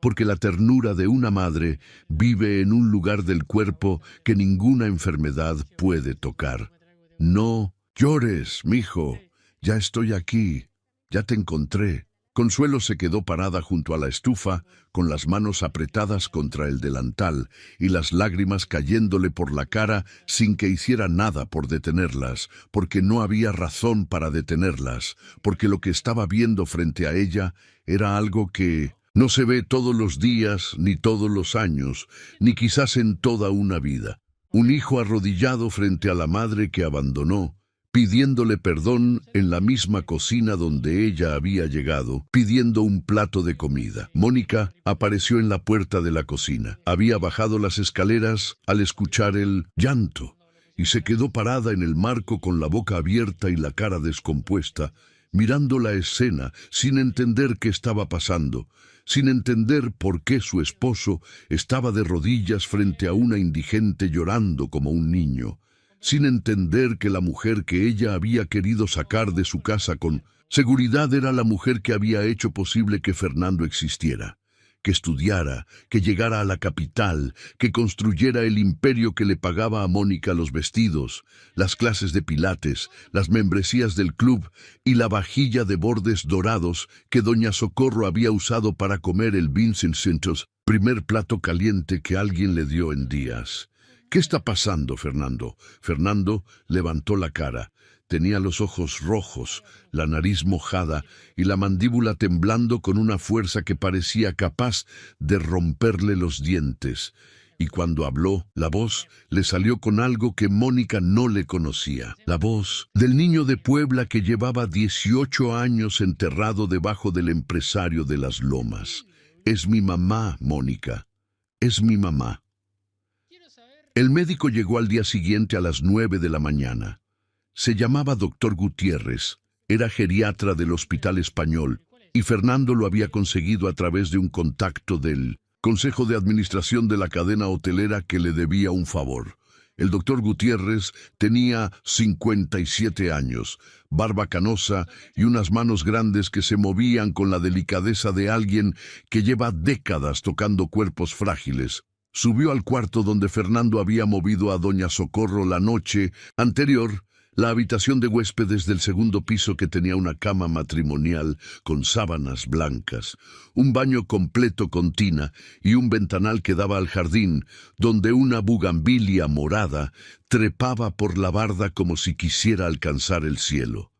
porque la ternura de una madre vive en un lugar del cuerpo que ninguna enfermedad puede tocar. «No llores, mijo, ya estoy aquí, ya te encontré». Consuelo se quedó parada junto a la estufa, con las manos apretadas contra el delantal y las lágrimas cayéndole por la cara sin que hiciera nada por detenerlas, porque no había razón para detenerlas, porque lo que estaba viendo frente a ella era algo que no se ve todos los días, ni todos los años, ni quizás en toda una vida. Un hijo arrodillado frente a la madre que abandonó, pidiéndole perdón en la misma cocina donde ella había llegado, pidiendo un plato de comida. Mónica apareció en la puerta de la cocina. Había bajado las escaleras al escuchar el llanto y se quedó parada en el marco con la boca abierta y la cara descompuesta, mirando la escena sin entender qué estaba pasando, sin entender por qué su esposo estaba de rodillas frente a una indigente llorando como un niño, sin entender que la mujer que ella había querido sacar de su casa con seguridad era la mujer que había hecho posible que Fernando existiera, que estudiara, que llegara a la capital, que construyera el imperio que le pagaba a Mónica los vestidos, las clases de pilates, las membresías del club y la vajilla de bordes dorados que doña Socorro había usado para comer el Vincent Santos, primer plato caliente que alguien le dio en días. ¿Qué está pasando, Fernando? Fernando levantó la cara. Tenía los ojos rojos, la nariz mojada y la mandíbula temblando con una fuerza que parecía capaz de romperle los dientes. Y cuando habló, la voz le salió con algo que Mónica no le conocía. La voz del niño de Puebla que llevaba 18 años enterrado debajo del empresario de las Lomas. Es mi mamá, Mónica. Es mi mamá. El médico llegó al día siguiente a las 9 de la mañana. Se llamaba Dr. Gutiérrez, era geriatra del Hospital Español y Fernando lo había conseguido a través de un contacto del Consejo de Administración de la cadena hotelera que le debía un favor. El Dr. Gutiérrez tenía 57 años, barba canosa y unas manos grandes que se movían con la delicadeza de alguien que lleva décadas tocando cuerpos frágiles. Subió al cuarto donde Fernando había movido a doña Socorro la noche anterior, la habitación de huéspedes del segundo piso que tenía una cama matrimonial con sábanas blancas, un baño completo con tina y un ventanal que daba al jardín, donde una bugambilia morada trepaba por la barda como si quisiera alcanzar el cielo.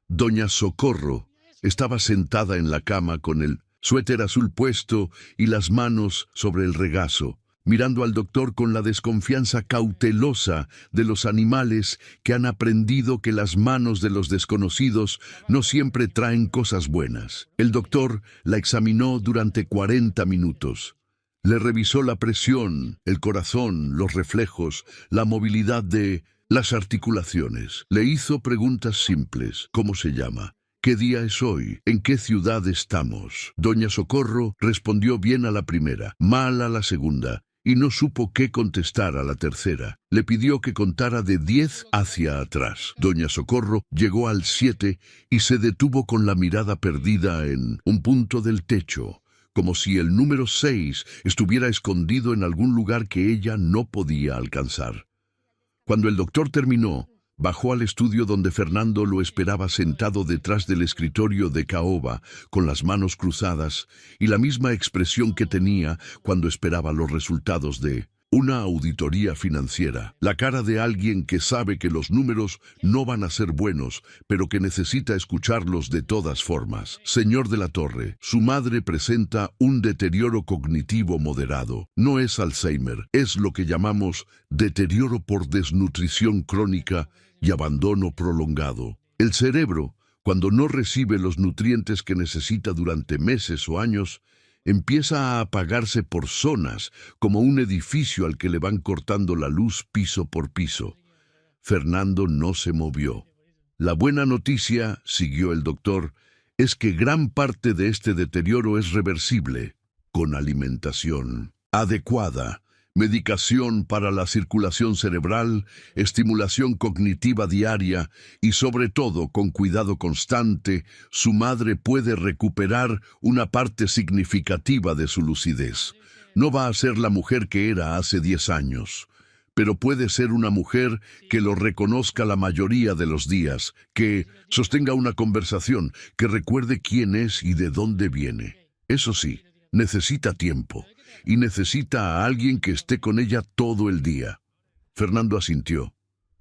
Doña Socorro estaba sentada en la cama con el suéter azul puesto y las manos sobre el regazo, mirando al doctor con la desconfianza cautelosa de los animales que han aprendido que las manos de los desconocidos no siempre traen cosas buenas. El doctor la examinó durante 40 minutos. Le revisó la presión, el corazón, los reflejos, la movilidad de las articulaciones. Le hizo preguntas simples. ¿Cómo se llama? ¿Qué día es hoy? ¿En qué ciudad estamos? Doña Socorro respondió bien a la primera, mal a la segunda, y no supo qué contestar a la tercera. Le pidió que contara de 10 hacia atrás. Doña Socorro llegó al 7 y se detuvo con la mirada perdida en un punto del techo, como si el número 6 estuviera escondido en algún lugar que ella no podía alcanzar. Cuando el doctor terminó, bajó al estudio donde Fernando lo esperaba sentado detrás del escritorio de caoba, con las manos cruzadas y la misma expresión que tenía cuando esperaba los resultados de una auditoría financiera. La cara de alguien que sabe que los números no van a ser buenos, pero que necesita escucharlos de todas formas. Señor de la Torre, su madre presenta un deterioro cognitivo moderado. No es Alzheimer, es lo que llamamos deterioro por desnutrición crónica y abandono prolongado. El cerebro, cuando no recibe los nutrientes que necesita durante meses o años, empieza a apagarse por zonas, como un edificio al que le van cortando la luz piso por piso. Fernando no se movió. La buena noticia, siguió el doctor, es que gran parte de este deterioro es reversible, con alimentación adecuada, medicación para la circulación cerebral, estimulación cognitiva diaria y sobre todo con cuidado constante, su madre puede recuperar una parte significativa de su lucidez. No va a ser la mujer que era hace 10 años, pero puede ser una mujer que lo reconozca la mayoría de los días, que sostenga una conversación, que recuerde quién es y de dónde viene. Eso sí, necesita tiempo. Y necesita a alguien que esté con ella todo el día. Fernando asintió.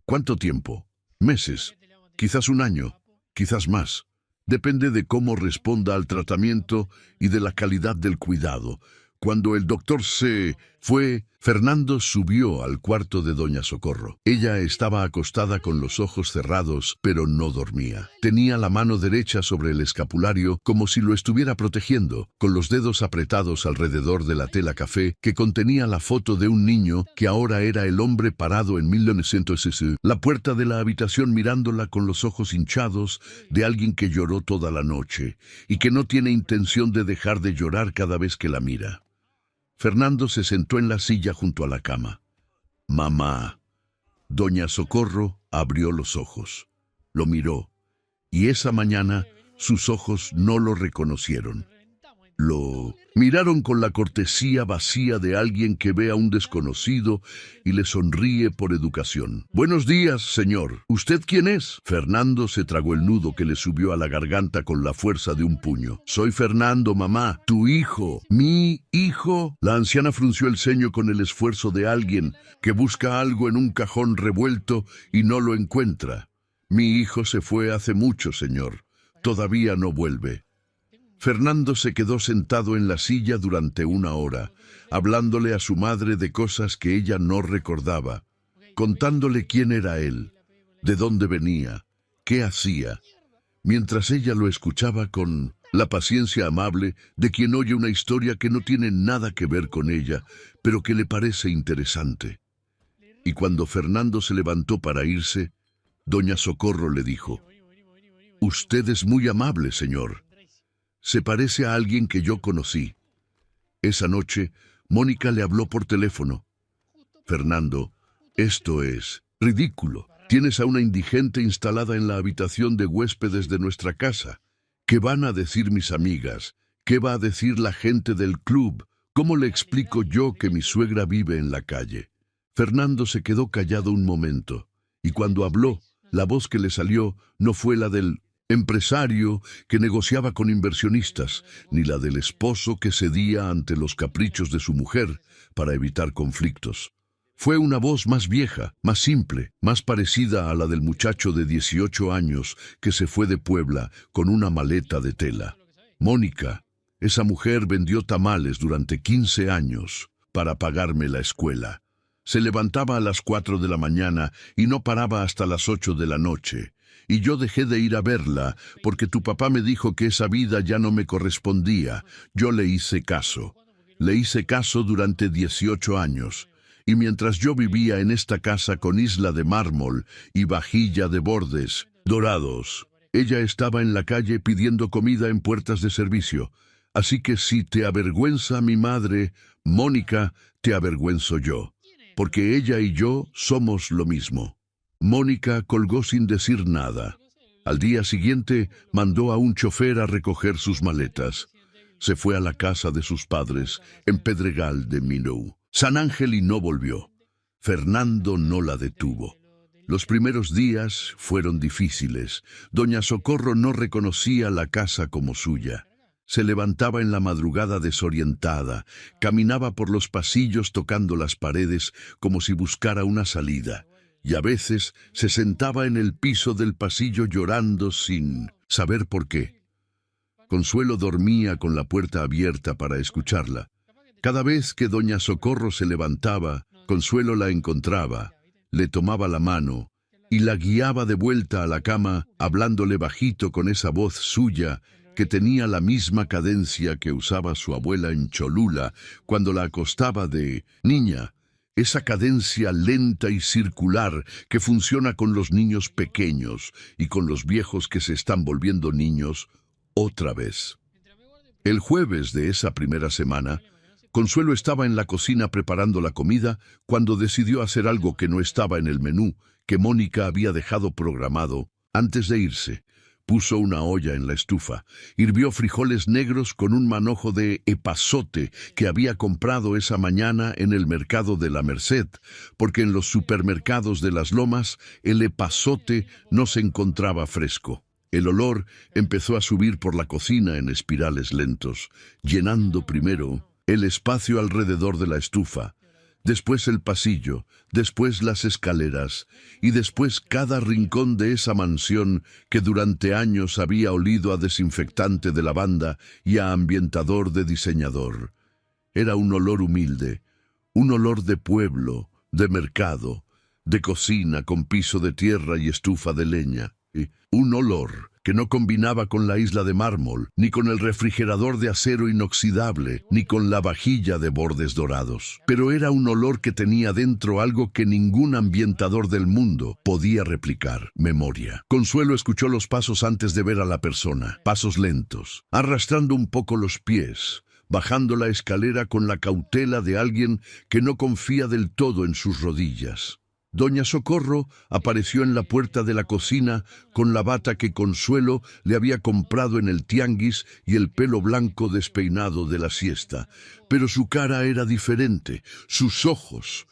¿Cuánto tiempo? Meses, quizás un año, quizás más. Depende de cómo responda al tratamiento y de la calidad del cuidado. Cuando el doctor se fue, Fernando subió al cuarto de doña Socorro. Ella estaba acostada con los ojos cerrados, pero no dormía. Tenía la mano derecha sobre el escapulario como si lo estuviera protegiendo, con los dedos apretados alrededor de la tela café que contenía la foto de un niño que ahora era el hombre parado en 1960, la puerta de la habitación mirándola con los ojos hinchados de alguien que lloró toda la noche y que no tiene intención de dejar de llorar cada vez que la mira. Fernando se sentó en la silla junto a la cama. «Mamá». Doña Socorro abrió los ojos. Lo miró, y esa mañana sus ojos no lo reconocieron. Lo miraron con la cortesía vacía de alguien que ve a un desconocido y le sonríe por educación. «Buenos días, señor. ¿Usted quién es?» Fernando se tragó el nudo que le subió a la garganta con la fuerza de un puño. «Soy Fernando, mamá. Tu hijo». «¿Mi hijo?» La anciana frunció el ceño con el esfuerzo de alguien que busca algo en un cajón revuelto y no lo encuentra. «Mi hijo se fue hace mucho, señor. Todavía no vuelve». Fernando se quedó sentado en la silla durante 1 hora, hablándole a su madre de cosas que ella no recordaba, contándole quién era él, de dónde venía, qué hacía, mientras ella lo escuchaba con la paciencia amable de quien oye una historia que no tiene nada que ver con ella, pero que le parece interesante. Y cuando Fernando se levantó para irse, doña Socorro le dijo: «Usted es muy amable, señor. Se parece a alguien que yo conocí». Esa noche, Mónica le habló por teléfono. «Fernando, esto es ridículo. Tienes a una indigente instalada en la habitación de huéspedes de nuestra casa. ¿Qué van a decir mis amigas? ¿Qué va a decir la gente del club? ¿Cómo le explico yo que mi suegra vive en la calle?» Fernando se quedó callado un momento, y cuando habló, la voz que le salió no fue la del empresario que negociaba con inversionistas, ni la del esposo que cedía ante los caprichos de su mujer para evitar conflictos. Fue una voz más vieja, más simple, más parecida a la del muchacho de 18 años que se fue de Puebla con una maleta de tela. «Mónica, esa mujer vendió tamales durante 15 años para pagarme la escuela. Se levantaba a las 4 de la mañana y no paraba hasta las 8 de la noche. Y yo dejé de ir a verla porque tu papá me dijo que esa vida ya no me correspondía. Yo le hice caso. Le hice caso durante 18 años. Y mientras yo vivía en esta casa con isla de mármol y vajilla de bordes dorados, ella estaba en la calle pidiendo comida en puertas de servicio. Así que si te avergüenza mi madre, Mónica, te avergüenzo yo, porque ella y yo somos lo mismo». Mónica colgó sin decir nada. Al día siguiente mandó a un chofer a recoger sus maletas. Se fue a la casa de sus padres, en Pedregal de Minou, San Ángel, y no volvió. Fernando no la detuvo. Los primeros días fueron difíciles. Doña Socorro no reconocía la casa como suya. Se levantaba en la madrugada desorientada, caminaba por los pasillos tocando las paredes como si buscara una salida. Y a veces se sentaba en el piso del pasillo llorando sin saber por qué. Consuelo dormía con la puerta abierta para escucharla. Cada vez que doña Socorro se levantaba, Consuelo la encontraba, le tomaba la mano y la guiaba de vuelta a la cama, hablándole bajito con esa voz suya que tenía la misma cadencia que usaba su abuela en Cholula cuando la acostaba de niña. Esa cadencia lenta y circular que funciona con los niños pequeños y con los viejos que se están volviendo niños otra vez. El jueves de esa primera semana, Consuelo estaba en la cocina preparando la comida cuando decidió hacer algo que no estaba en el menú que Mónica había dejado programado antes de irse. Puso una olla en la estufa, hirvió frijoles negros con un manojo de epazote que había comprado esa mañana en el mercado de la Merced, porque en los supermercados de Las Lomas el epazote no se encontraba fresco. El olor empezó a subir por la cocina en espirales lentos, llenando primero el espacio alrededor de la estufa, después el pasillo, después las escaleras, y después cada rincón de esa mansión que durante años había olido a desinfectante de lavanda y a ambientador de diseñador. Era un olor humilde, un olor de pueblo, de mercado, de cocina con piso de tierra y estufa de leña. Y un olor que no combinaba con la isla de mármol, ni con el refrigerador de acero inoxidable, ni con la vajilla de bordes dorados. Pero era un olor que tenía dentro algo que ningún ambientador del mundo podía replicar: memoria. Consuelo escuchó los pasos antes de ver a la persona, pasos lentos, arrastrando un poco los pies, bajando la escalera con la cautela de alguien que no confía del todo en sus rodillas. Doña Socorro apareció en la puerta de la cocina con la bata que Consuelo le había comprado en el tianguis y el pelo blanco despeinado de la siesta. Pero su cara era diferente, sus ojos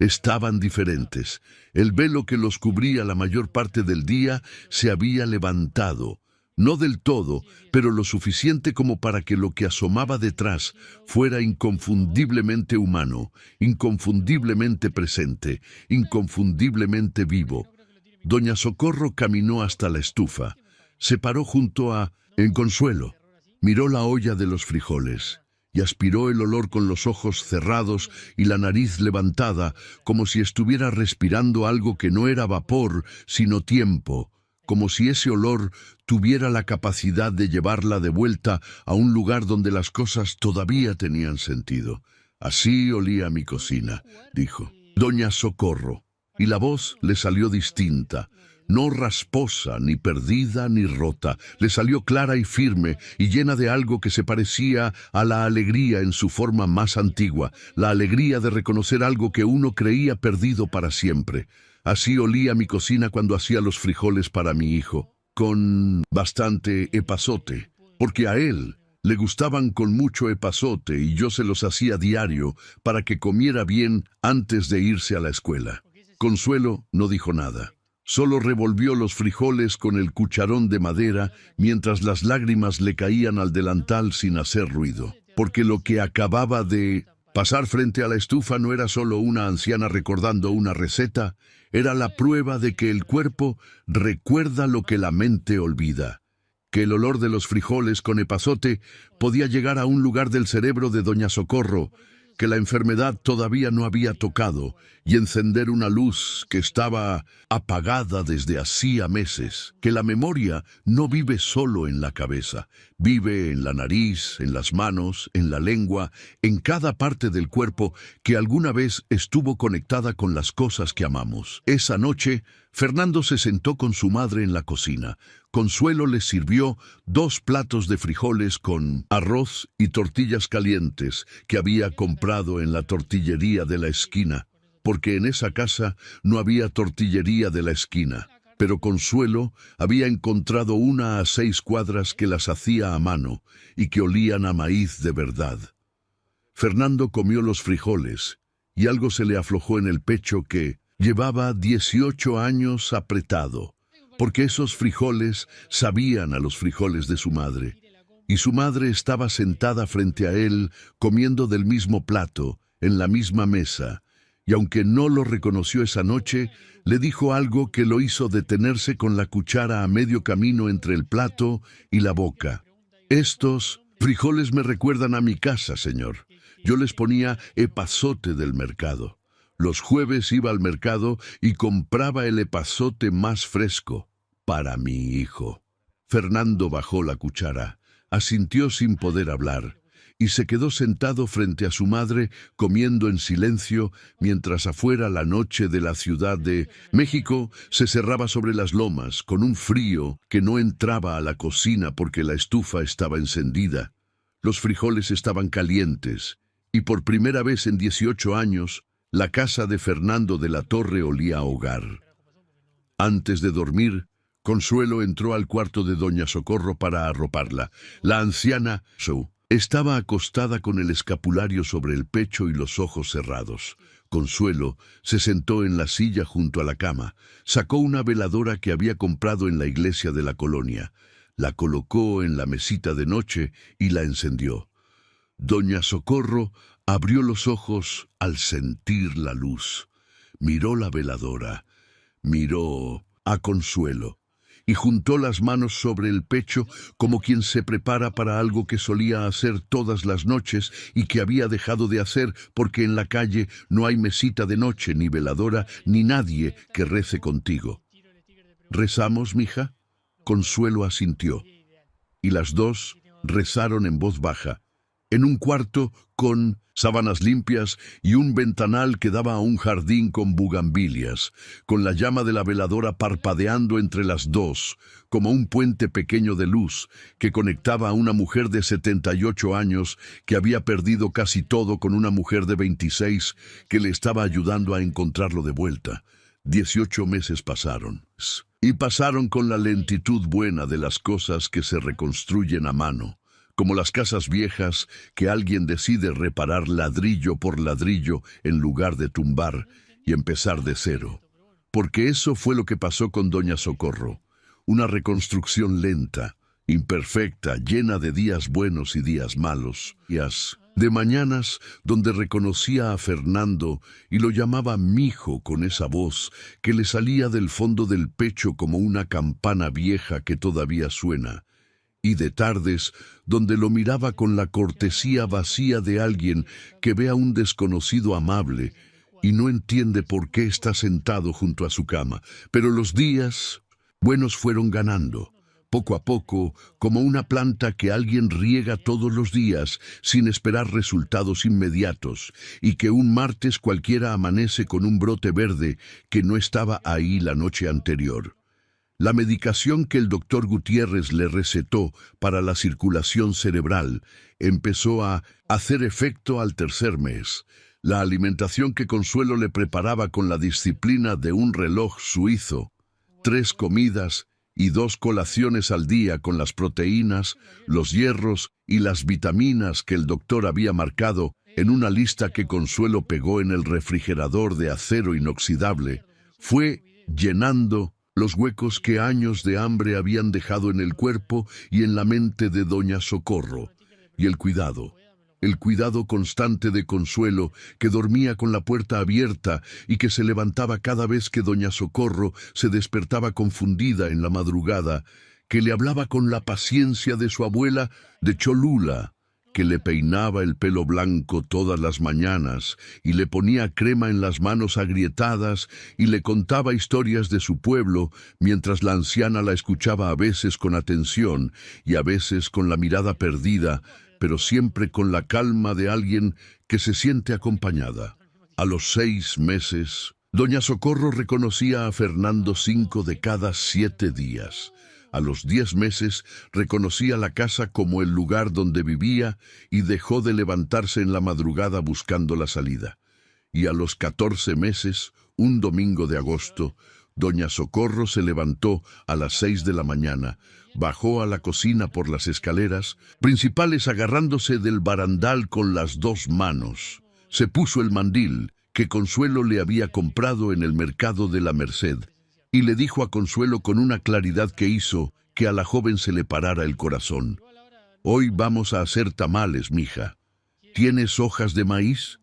estaban diferentes. El velo que los cubría la mayor parte del día se había levantado. No del todo, pero lo suficiente como para que lo que asomaba detrás fuera inconfundiblemente humano, inconfundiblemente presente, inconfundiblemente vivo. Doña Socorro caminó hasta la estufa, se paró junto a Consuelo, miró la olla de los frijoles y aspiró el olor con los ojos cerrados y la nariz levantada, como si estuviera respirando algo que no era vapor, sino tiempo, como si ese olor tuviera la capacidad de llevarla de vuelta a un lugar donde las cosas todavía tenían sentido. Así olía mi cocina, dijo Doña Socorro, y la voz le salió distinta, no rasposa, ni perdida, ni rota. Le salió clara y firme y llena de algo que se parecía a la alegría en su forma más antigua, la alegría de reconocer algo que uno creía perdido para siempre. Así olía mi cocina cuando hacía los frijoles para mi hijo, con bastante epazote, porque a él le gustaban con mucho epazote y yo se los hacía diario para que comiera bien antes de irse a la escuela. Consuelo no dijo nada. Solo revolvió los frijoles con el cucharón de madera mientras las lágrimas le caían al delantal sin hacer ruido, porque lo que acababa de pasar frente a la estufa no era solo una anciana recordando una receta, era la prueba de que el cuerpo recuerda lo que la mente olvida, que el olor de los frijoles con epazote podía llegar a un lugar del cerebro de Doña Socorro que la enfermedad todavía no había tocado y encender una luz que estaba apagada desde hacía meses, que la memoria no vive solo en la cabeza, vive en la nariz, en las manos, en la lengua, en cada parte del cuerpo que alguna vez estuvo conectada con las cosas que amamos. Esa noche, Fernando se sentó con su madre en la cocina. Consuelo les sirvió 2 platos de frijoles con arroz y tortillas calientes que había comprado en la tortillería de la esquina, porque en esa casa no había tortillería de la esquina. Pero Consuelo había encontrado una a 6 cuadras que las hacía a mano y que olían a maíz de verdad. Fernando comió los frijoles y algo se le aflojó en el pecho que llevaba 18 años apretado, porque esos frijoles sabían a los frijoles de su madre, y su madre estaba sentada frente a él comiendo del mismo plato, en la misma mesa, y aunque no lo reconoció esa noche, le dijo algo que lo hizo detenerse con la cuchara a medio camino entre el plato y la boca. Estos frijoles me recuerdan a mi casa, señor. Yo les ponía epazote del mercado. Los jueves iba al mercado y compraba el epazote más fresco para mi hijo. Fernando bajó la cuchara, asintió sin poder hablar, y se quedó sentado frente a su madre comiendo en silencio mientras afuera la noche de la Ciudad de México se cerraba sobre las lomas con un frío que no entraba a la cocina porque la estufa estaba encendida. Los frijoles estaban calientes y por primera vez en 18 años la casa de Fernando de la Torre olía a hogar. Antes de dormir, Consuelo entró al cuarto de Doña Socorro para arroparla. La anciana estaba acostada con el escapulario sobre el pecho y los ojos cerrados. Consuelo se sentó en la silla junto a la cama, sacó una veladora que había comprado en la iglesia de la colonia, la colocó en la mesita de noche y la encendió. Doña Socorro abrió los ojos al sentir la luz. Miró la veladora, miró a Consuelo, y juntó las manos sobre el pecho como quien se prepara para algo que solía hacer todas las noches y que había dejado de hacer porque en la calle no hay mesita de noche, ni veladora, ni nadie que rece contigo. ¿Rezamos, mija? Consuelo asintió, y las dos rezaron en voz baja, en un cuarto con sábanas limpias y un ventanal que daba a un jardín con bugambilias, con la llama de la veladora parpadeando entre las dos, como un puente pequeño de luz que conectaba a una mujer de 78 años que había perdido casi todo con una mujer de 26 que le estaba ayudando a encontrarlo de vuelta. 18 meses pasaron, y pasaron con la lentitud buena de las cosas que se reconstruyen a mano, como las casas viejas que alguien decide reparar ladrillo por ladrillo en lugar de tumbar y empezar de cero. Porque eso fue lo que pasó con Doña Socorro, una reconstrucción lenta, imperfecta, llena de días buenos y días malos, días de mañanas donde reconocía a Fernando y lo llamaba mijo con esa voz que le salía del fondo del pecho como una campana vieja que todavía suena, y de tardes donde lo miraba con la cortesía vacía de alguien que ve a un desconocido amable y no entiende por qué está sentado junto a su cama. Pero los días buenos fueron ganando, poco a poco, como una planta que alguien riega todos los días sin esperar resultados inmediatos, y que un martes cualquiera amanece con un brote verde que no estaba ahí la noche anterior. La medicación que el doctor Gutiérrez le recetó para la circulación cerebral empezó a hacer efecto al tercer mes. La alimentación que Consuelo le preparaba con la disciplina de un reloj suizo, 3 comidas y 2 colaciones al día con las proteínas, los hierros y las vitaminas que el doctor había marcado en una lista que Consuelo pegó en el refrigerador de acero inoxidable, fue llenando los huecos que años de hambre habían dejado en el cuerpo y en la mente de Doña Socorro. Y el cuidado constante de Consuelo, que dormía con la puerta abierta y que se levantaba cada vez que Doña Socorro se despertaba confundida en la madrugada, que le hablaba con la paciencia de su abuela de Cholula, que le peinaba el pelo blanco todas las mañanas y le ponía crema en las manos agrietadas y le contaba historias de su pueblo, mientras la anciana la escuchaba a veces con atención y a veces con la mirada perdida, pero siempre con la calma de alguien que se siente acompañada. A los 6 meses, Doña Socorro reconocía a Fernando 5 de cada 7 días. A los 10 meses reconocía la casa como el lugar donde vivía y dejó de levantarse en la madrugada buscando la salida. Y a los 14 meses, un domingo de agosto, Doña Socorro se levantó a las 6 de la mañana, bajó a la cocina por las escaleras principales agarrándose del barandal con las 2 manos. Se puso el mandil que Consuelo le había comprado en el mercado de la Merced, y le dijo a Consuelo con una claridad que hizo que a la joven se le parara el corazón: «Hoy vamos a hacer tamales, mija. ¿Tienes hojas de maíz?»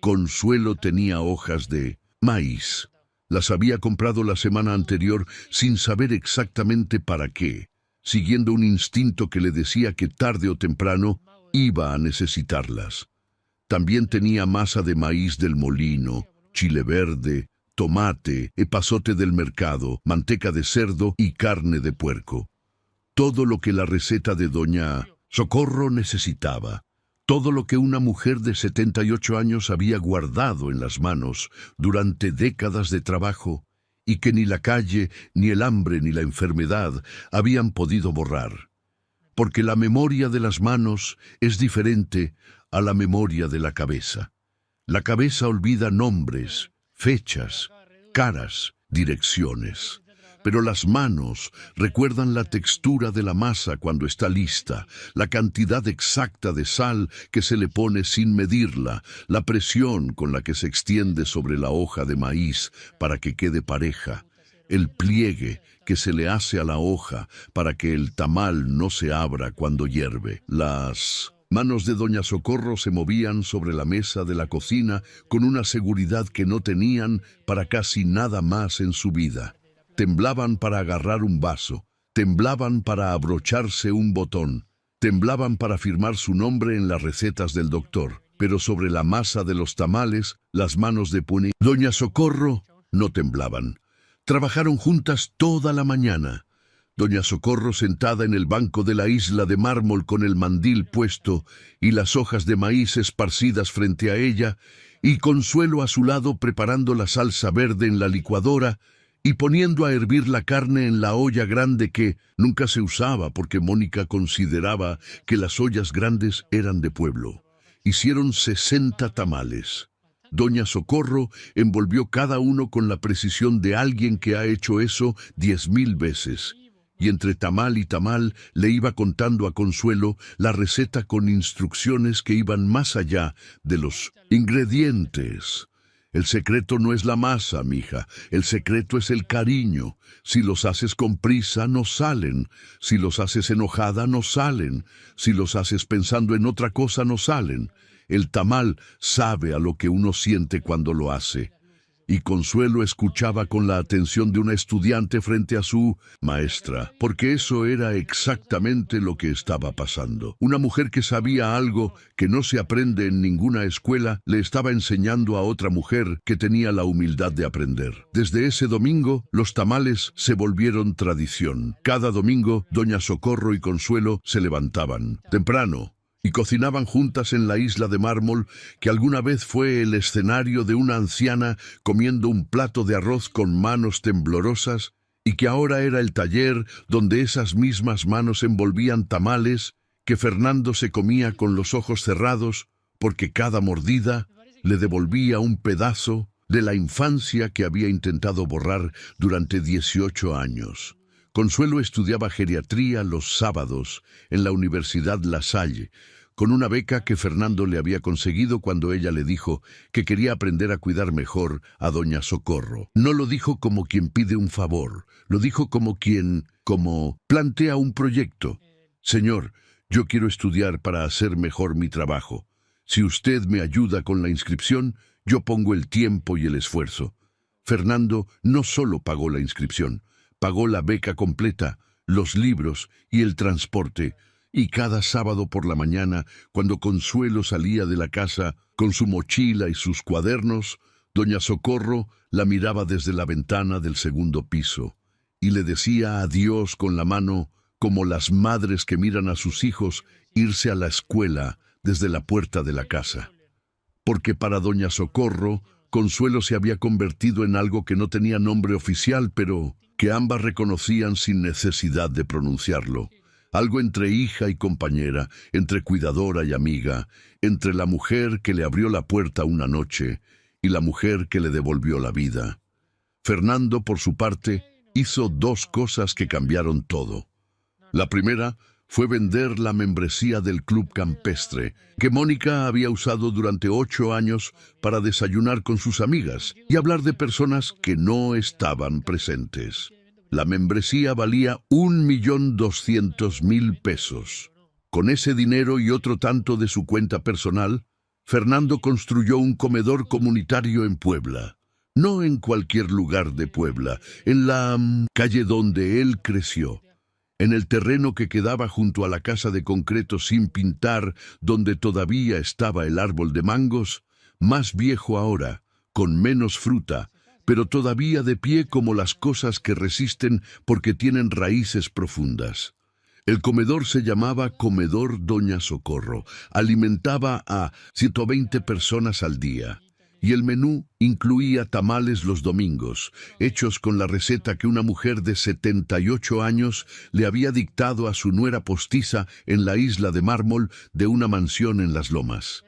Consuelo tenía hojas de maíz. Las había comprado la semana anterior sin saber exactamente para qué, siguiendo un instinto que le decía que tarde o temprano iba a necesitarlas. También tenía masa de maíz del molino, chile verde, tomate, epazote del mercado, manteca de cerdo y carne de puerco. Todo lo que la receta de Doña Socorro necesitaba. Todo lo que una mujer de 78 años había guardado en las manos durante décadas de trabajo y que ni la calle, ni el hambre, ni la enfermedad habían podido borrar. Porque la memoria de las manos es diferente a la memoria de la cabeza. La cabeza olvida nombres, fechas, caras, direcciones. Pero las manos recuerdan la textura de la masa cuando está lista, la cantidad exacta de sal que se le pone sin medirla, la presión con la que se extiende sobre la hoja de maíz para que quede pareja, el pliegue que se le hace a la hoja para que el tamal no se abra cuando hierve. Las manos de Doña Socorro se movían sobre la mesa de la cocina con una seguridad que no tenían para casi nada más en su vida. temblaban para agarrar un vaso, temblaban para abrocharse un botón, temblaban para firmar su nombre en las recetas del doctor. Pero sobre la masa de los tamales, las manos de Doña Socorro no temblaban. Trabajaron juntas toda la mañana. Doña Socorro sentada en el banco de la isla de mármol con el mandil puesto y las hojas de maíz esparcidas frente a ella, y Consuelo a su lado preparando la salsa verde en la licuadora y poniendo a hervir la carne en la olla grande que nunca se usaba porque Mónica consideraba que las ollas grandes eran de pueblo. Hicieron 60 tamales. Doña Socorro envolvió cada uno con la precisión de alguien que ha hecho eso 10,000 veces. Y entre tamal y tamal le iba contando a Consuelo la receta con instrucciones que iban más allá de los ingredientes. El secreto no es la masa, mija, el secreto es el cariño. Si los haces con prisa, no salen. Si los haces enojada, no salen. Si los haces pensando en otra cosa, no salen. El tamal sabe a lo que uno siente cuando lo hace. Y Consuelo escuchaba con la atención de una estudiante frente a su maestra, porque eso era exactamente lo que estaba pasando. Una mujer que sabía algo que no se aprende en ninguna escuela, le estaba enseñando a otra mujer que tenía la humildad de aprender. Desde ese domingo, los tamales se volvieron tradición. Cada domingo, Doña Socorro y Consuelo se levantaban temprano y cocinaban juntas en la isla de mármol que alguna vez fue el escenario de una anciana comiendo un plato de arroz con manos temblorosas y que ahora era el taller donde esas mismas manos envolvían tamales que Fernando se comía con los ojos cerrados porque cada mordida le devolvía un pedazo de la infancia que había intentado borrar durante 18 años. Consuelo estudiaba geriatría los sábados en la Universidad La Salle, con una beca que Fernando le había conseguido cuando ella le dijo que quería aprender a cuidar mejor a Doña Socorro. No lo dijo como quien pide un favor, lo dijo como plantea un proyecto. Señor, yo quiero estudiar para hacer mejor mi trabajo. Si usted me ayuda con la inscripción, yo pongo el tiempo y el esfuerzo. Fernando no solo pagó la inscripción, pagó la beca completa, los libros y el transporte. Y cada sábado por la mañana, cuando Consuelo salía de la casa con su mochila y sus cuadernos, Doña Socorro la miraba desde la ventana del segundo piso y le decía adiós con la mano, como las madres que miran a sus hijos irse a la escuela desde la puerta de la casa. Porque para Doña Socorro, Consuelo se había convertido en algo que no tenía nombre oficial, pero que ambas reconocían sin necesidad de pronunciarlo. Algo entre hija y compañera, entre cuidadora y amiga, entre la mujer que le abrió la puerta una noche y la mujer que le devolvió la vida. Fernando, por su parte, hizo 2 cosas que cambiaron todo. La primera fue vender la membresía del Club Campestre, que Mónica había usado durante 8 años para desayunar con sus amigas y hablar de personas que no estaban presentes. La membresía valía 1.200.000 pesos. Con ese dinero y otro tanto de su cuenta personal, Fernando construyó un comedor comunitario en Puebla. No en cualquier lugar de Puebla, en la calle donde él creció. En el terreno que quedaba junto a la casa de concreto sin pintar, donde todavía estaba el árbol de mangos, más viejo ahora, con menos fruta, pero todavía de pie como las cosas que resisten porque tienen raíces profundas. El comedor se llamaba Comedor Doña Socorro. Alimentaba a 120 personas al día. Y el menú incluía tamales los domingos, hechos con la receta que una mujer de 78 años le había dictado a su nuera postiza en la isla de mármol de una mansión en Las Lomas.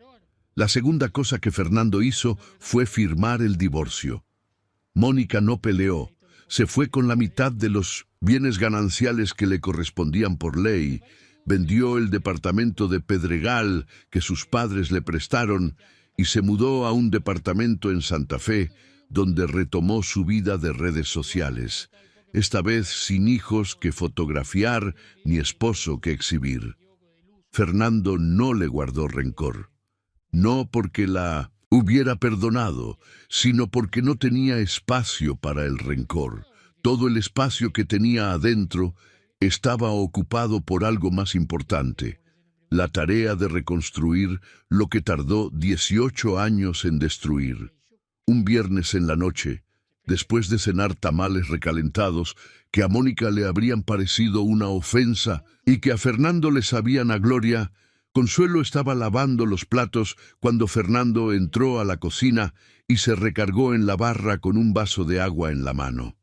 La segunda cosa que Fernando hizo fue firmar el divorcio. Mónica no peleó, se fue con la mitad de los bienes gananciales que le correspondían por ley, vendió el departamento de Pedregal que sus padres le prestaron y se mudó a un departamento en Santa Fe, donde retomó su vida de redes sociales, esta vez sin hijos que fotografiar ni esposo que exhibir. Fernando no le guardó rencor, no porque la hubiera perdonado, sino porque no tenía espacio para el rencor. Todo el espacio que tenía adentro estaba ocupado por algo más importante, la tarea de reconstruir lo que tardó 18 años en destruir. Un viernes en la noche, después de cenar tamales recalentados que a Mónica le habrían parecido una ofensa y que a Fernando le sabían a gloria, Consuelo estaba lavando los platos cuando Fernando entró a la cocina y se recargó en la barra con un vaso de agua en la mano.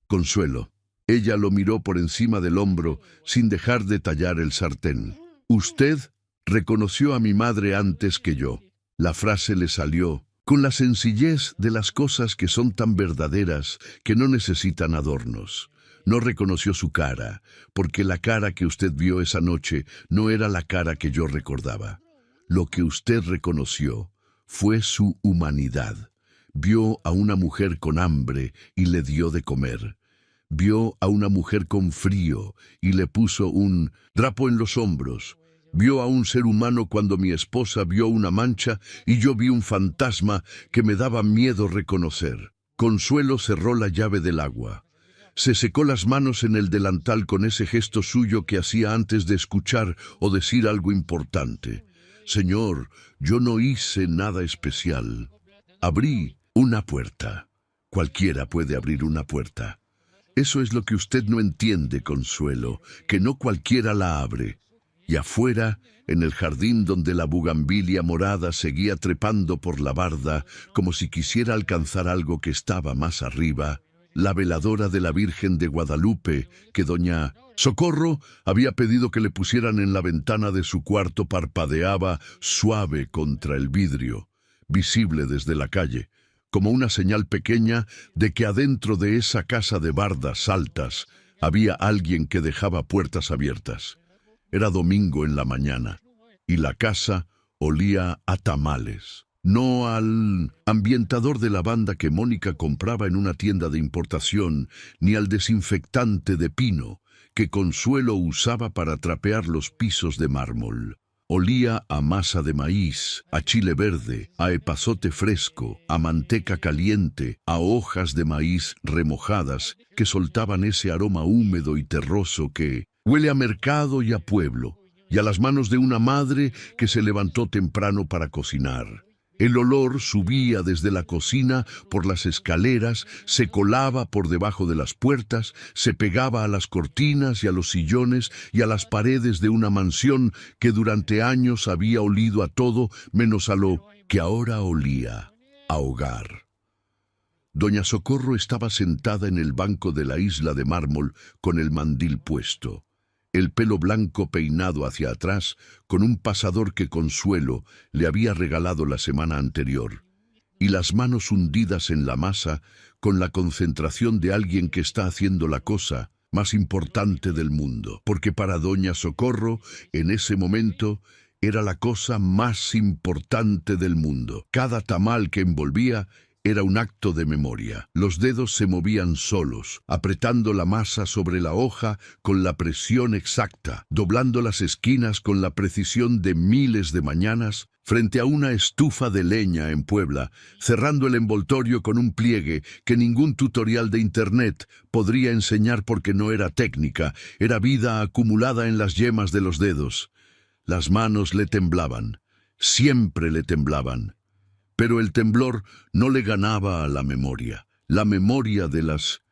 Consuelo. Ella lo miró por encima del hombro sin dejar de tallar el sartén. Usted reconoció a mi madre antes que yo. La frase le salió con la sencillez de las cosas que son tan verdaderas que no necesitan adornos. No reconoció su cara, porque la cara que usted vio esa noche no era la cara que yo recordaba. Lo que usted reconoció fue su humanidad. Vio a una mujer con hambre y le dio de comer. Vio a una mujer con frío y le puso un trapo en los hombros. Vio a un ser humano cuando mi esposa vio una mancha y yo vi un fantasma que me daba miedo reconocer. Consuelo cerró la llave del agua. Se secó las manos en el delantal con ese gesto suyo que hacía antes de escuchar o decir algo importante. Señor, yo no hice nada especial. Abrí una puerta. Cualquiera puede abrir una puerta. Eso es lo que usted no entiende, Consuelo, que no cualquiera la abre. Y afuera, en el jardín donde la bugambilia morada seguía trepando por la barda, como si quisiera alcanzar algo que estaba más arriba, la veladora de la Virgen de Guadalupe, que doña Socorro había pedido que le pusieran en la ventana de su cuarto, parpadeaba suave contra el vidrio, visible desde la calle, como una señal pequeña de que adentro de esa casa de bardas altas había alguien que dejaba puertas abiertas. Era domingo en la mañana, y la casa olía a tamales. No al ambientador de lavanda que Mónica compraba en una tienda de importación, ni al desinfectante de pino que Consuelo usaba para trapear los pisos de mármol. Olía a masa de maíz, a chile verde, a epazote fresco, a manteca caliente, a hojas de maíz remojadas que soltaban ese aroma húmedo y terroso que huele a mercado y a pueblo, y a las manos de una madre que se levantó temprano para cocinar. El olor subía desde la cocina por las escaleras, se colaba por debajo de las puertas, se pegaba a las cortinas y a los sillones y a las paredes de una mansión que durante años había olido a todo menos a lo que ahora olía, a hogar. Doña Socorro estaba sentada en el banco de la isla de mármol con el mandil puesto, el pelo blanco peinado hacia atrás con un pasador que Consuelo le había regalado la semana anterior, y las manos hundidas en la masa con la concentración de alguien que está haciendo la cosa más importante del mundo, porque para doña Socorro, en ese momento, era la cosa más importante del mundo. Cada tamal que envolvía era un acto de memoria. Los dedos se movían solos, apretando la masa sobre la hoja con la presión exacta, doblando las esquinas con la precisión de miles de mañanas, frente a una estufa de leña en Puebla, cerrando el envoltorio con un pliegue que ningún tutorial de internet podría enseñar porque no era técnica, era vida acumulada en las yemas de los dedos. Las manos le temblaban, siempre le temblaban. Pero el temblor no le ganaba a la memoria. La memoria de las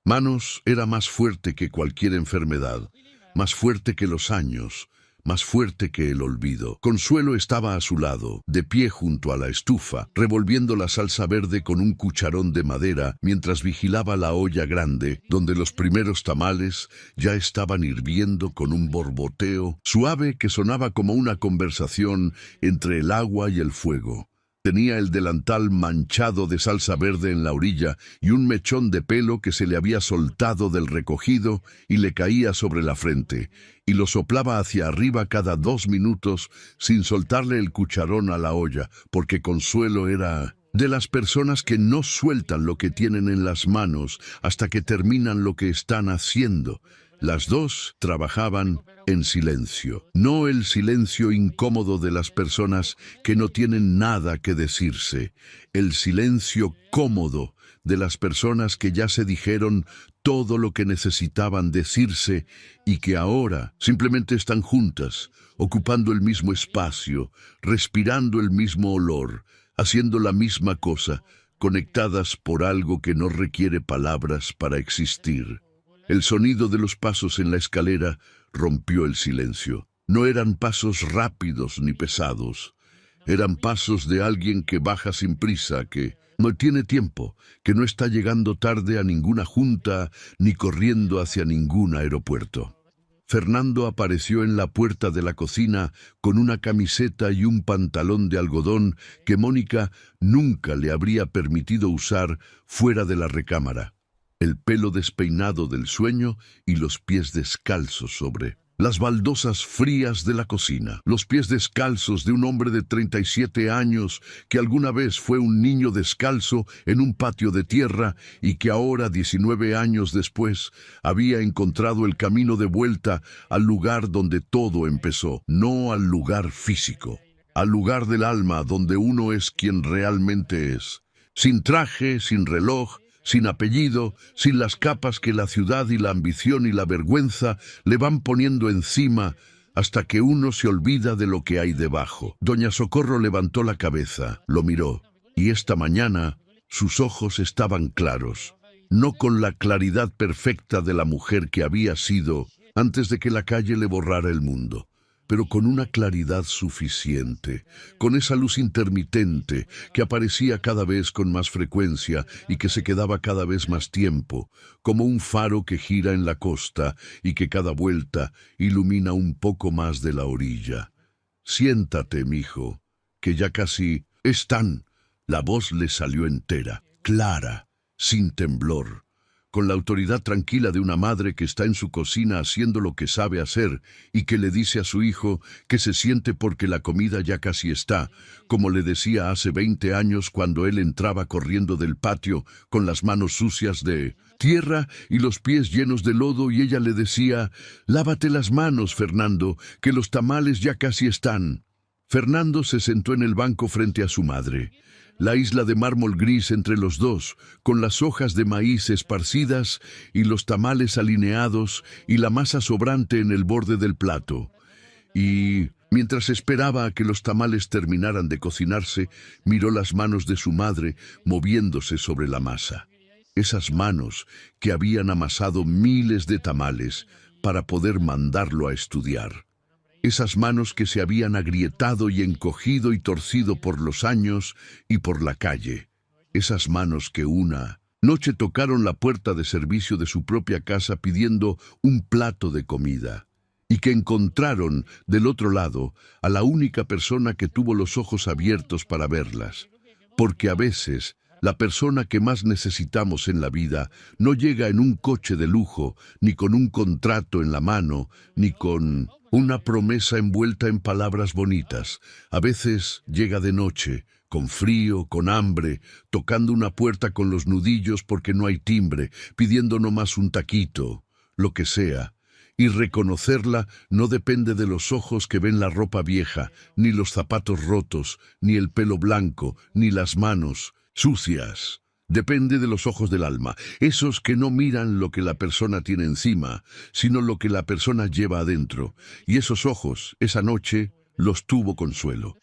manos era más fuerte que cualquier enfermedad, más fuerte que los años, más fuerte que el olvido. Consuelo estaba a su lado, de pie junto a la estufa, revolviendo la salsa verde con un cucharón de madera mientras vigilaba la olla grande, donde los primeros tamales ya estaban hirviendo con un borboteo suave que sonaba como una conversación entre el agua y el fuego. Tenía el delantal manchado de salsa verde en la orilla y un mechón de pelo que se le había soltado del recogido y le caía sobre la frente, y lo soplaba hacia arriba cada 2 minutos sin soltarle el cucharón a la olla, porque Consuelo era de las personas que no sueltan lo que tienen en las manos hasta que terminan lo que están haciendo. Las dos trabajaban en silencio, no el silencio incómodo de las personas que no tienen nada que decirse, el silencio cómodo de las personas que ya se dijeron todo lo que necesitaban decirse y que ahora simplemente están juntas, ocupando el mismo espacio, respirando el mismo olor, haciendo la misma cosa, conectadas por algo que no requiere palabras para existir. El sonido de los pasos en la escalera rompió el silencio. No eran pasos rápidos ni pesados. Eran pasos de alguien que baja sin prisa, que no tiene tiempo, que no está llegando tarde a ninguna junta ni corriendo hacia ningún aeropuerto. Fernando apareció en la puerta de la cocina con una camiseta y un pantalón de algodón que Mónica nunca le habría permitido usar fuera de la recámara. El pelo despeinado del sueño y los pies descalzos sobre las baldosas frías de la cocina. Los pies descalzos de un hombre de 37 años que alguna vez fue un niño descalzo en un patio de tierra y que ahora, 19 años después, había encontrado el camino de vuelta al lugar donde todo empezó, no al lugar físico, al lugar del alma donde uno es quien realmente es. Sin traje, sin reloj, sin apellido, sin las capas que la ciudad y la ambición y la vergüenza le van poniendo encima hasta que uno se olvida de lo que hay debajo. Doña Socorro levantó la cabeza, lo miró, y esta mañana sus ojos estaban claros, no con la claridad perfecta de la mujer que había sido antes de que la calle le borrara el mundo, pero con una claridad suficiente, con esa luz intermitente que aparecía cada vez con más frecuencia y que se quedaba cada vez más tiempo, como un faro que gira en la costa y que cada vuelta ilumina un poco más de la orilla. «Siéntate, mijo, que ya casi están». La voz le salió entera, clara, sin temblor, con la autoridad tranquila de una madre que está en su cocina haciendo lo que sabe hacer y que le dice a su hijo que se siente porque la comida ya casi está, como le decía hace 20 años cuando él entraba corriendo del patio con las manos sucias de tierra y los pies llenos de lodo y ella le decía: «Lávate las manos, Fernando, que los tamales ya casi están». Fernando se sentó en el banco frente a su madre. La isla de mármol gris entre los dos, con las hojas de maíz esparcidas y los tamales alineados y la masa sobrante en el borde del plato. Y mientras esperaba a que los tamales terminaran de cocinarse, miró las manos de su madre moviéndose sobre la masa. Esas manos que habían amasado miles de tamales para poder mandarlo a estudiar. Esas manos que se habían agrietado y encogido y torcido por los años y por la calle. Esas manos que una noche tocaron la puerta de servicio de su propia casa pidiendo un plato de comida. Y que encontraron del otro lado a la única persona que tuvo los ojos abiertos para verlas. Porque a veces la persona que más necesitamos en la vida no llega en un coche de lujo, ni con un contrato en la mano, ni con una promesa envuelta en palabras bonitas. A veces llega de noche, con frío, con hambre, tocando una puerta con los nudillos porque no hay timbre, pidiendo nomás un taquito, lo que sea. Y reconocerla no depende de los ojos que ven la ropa vieja, ni los zapatos rotos, ni el pelo blanco, ni las manos sucias. Depende de los ojos del alma, esos que no miran lo que la persona tiene encima, sino lo que la persona lleva adentro. Y esos ojos, esa noche, los tuvo Consuelo.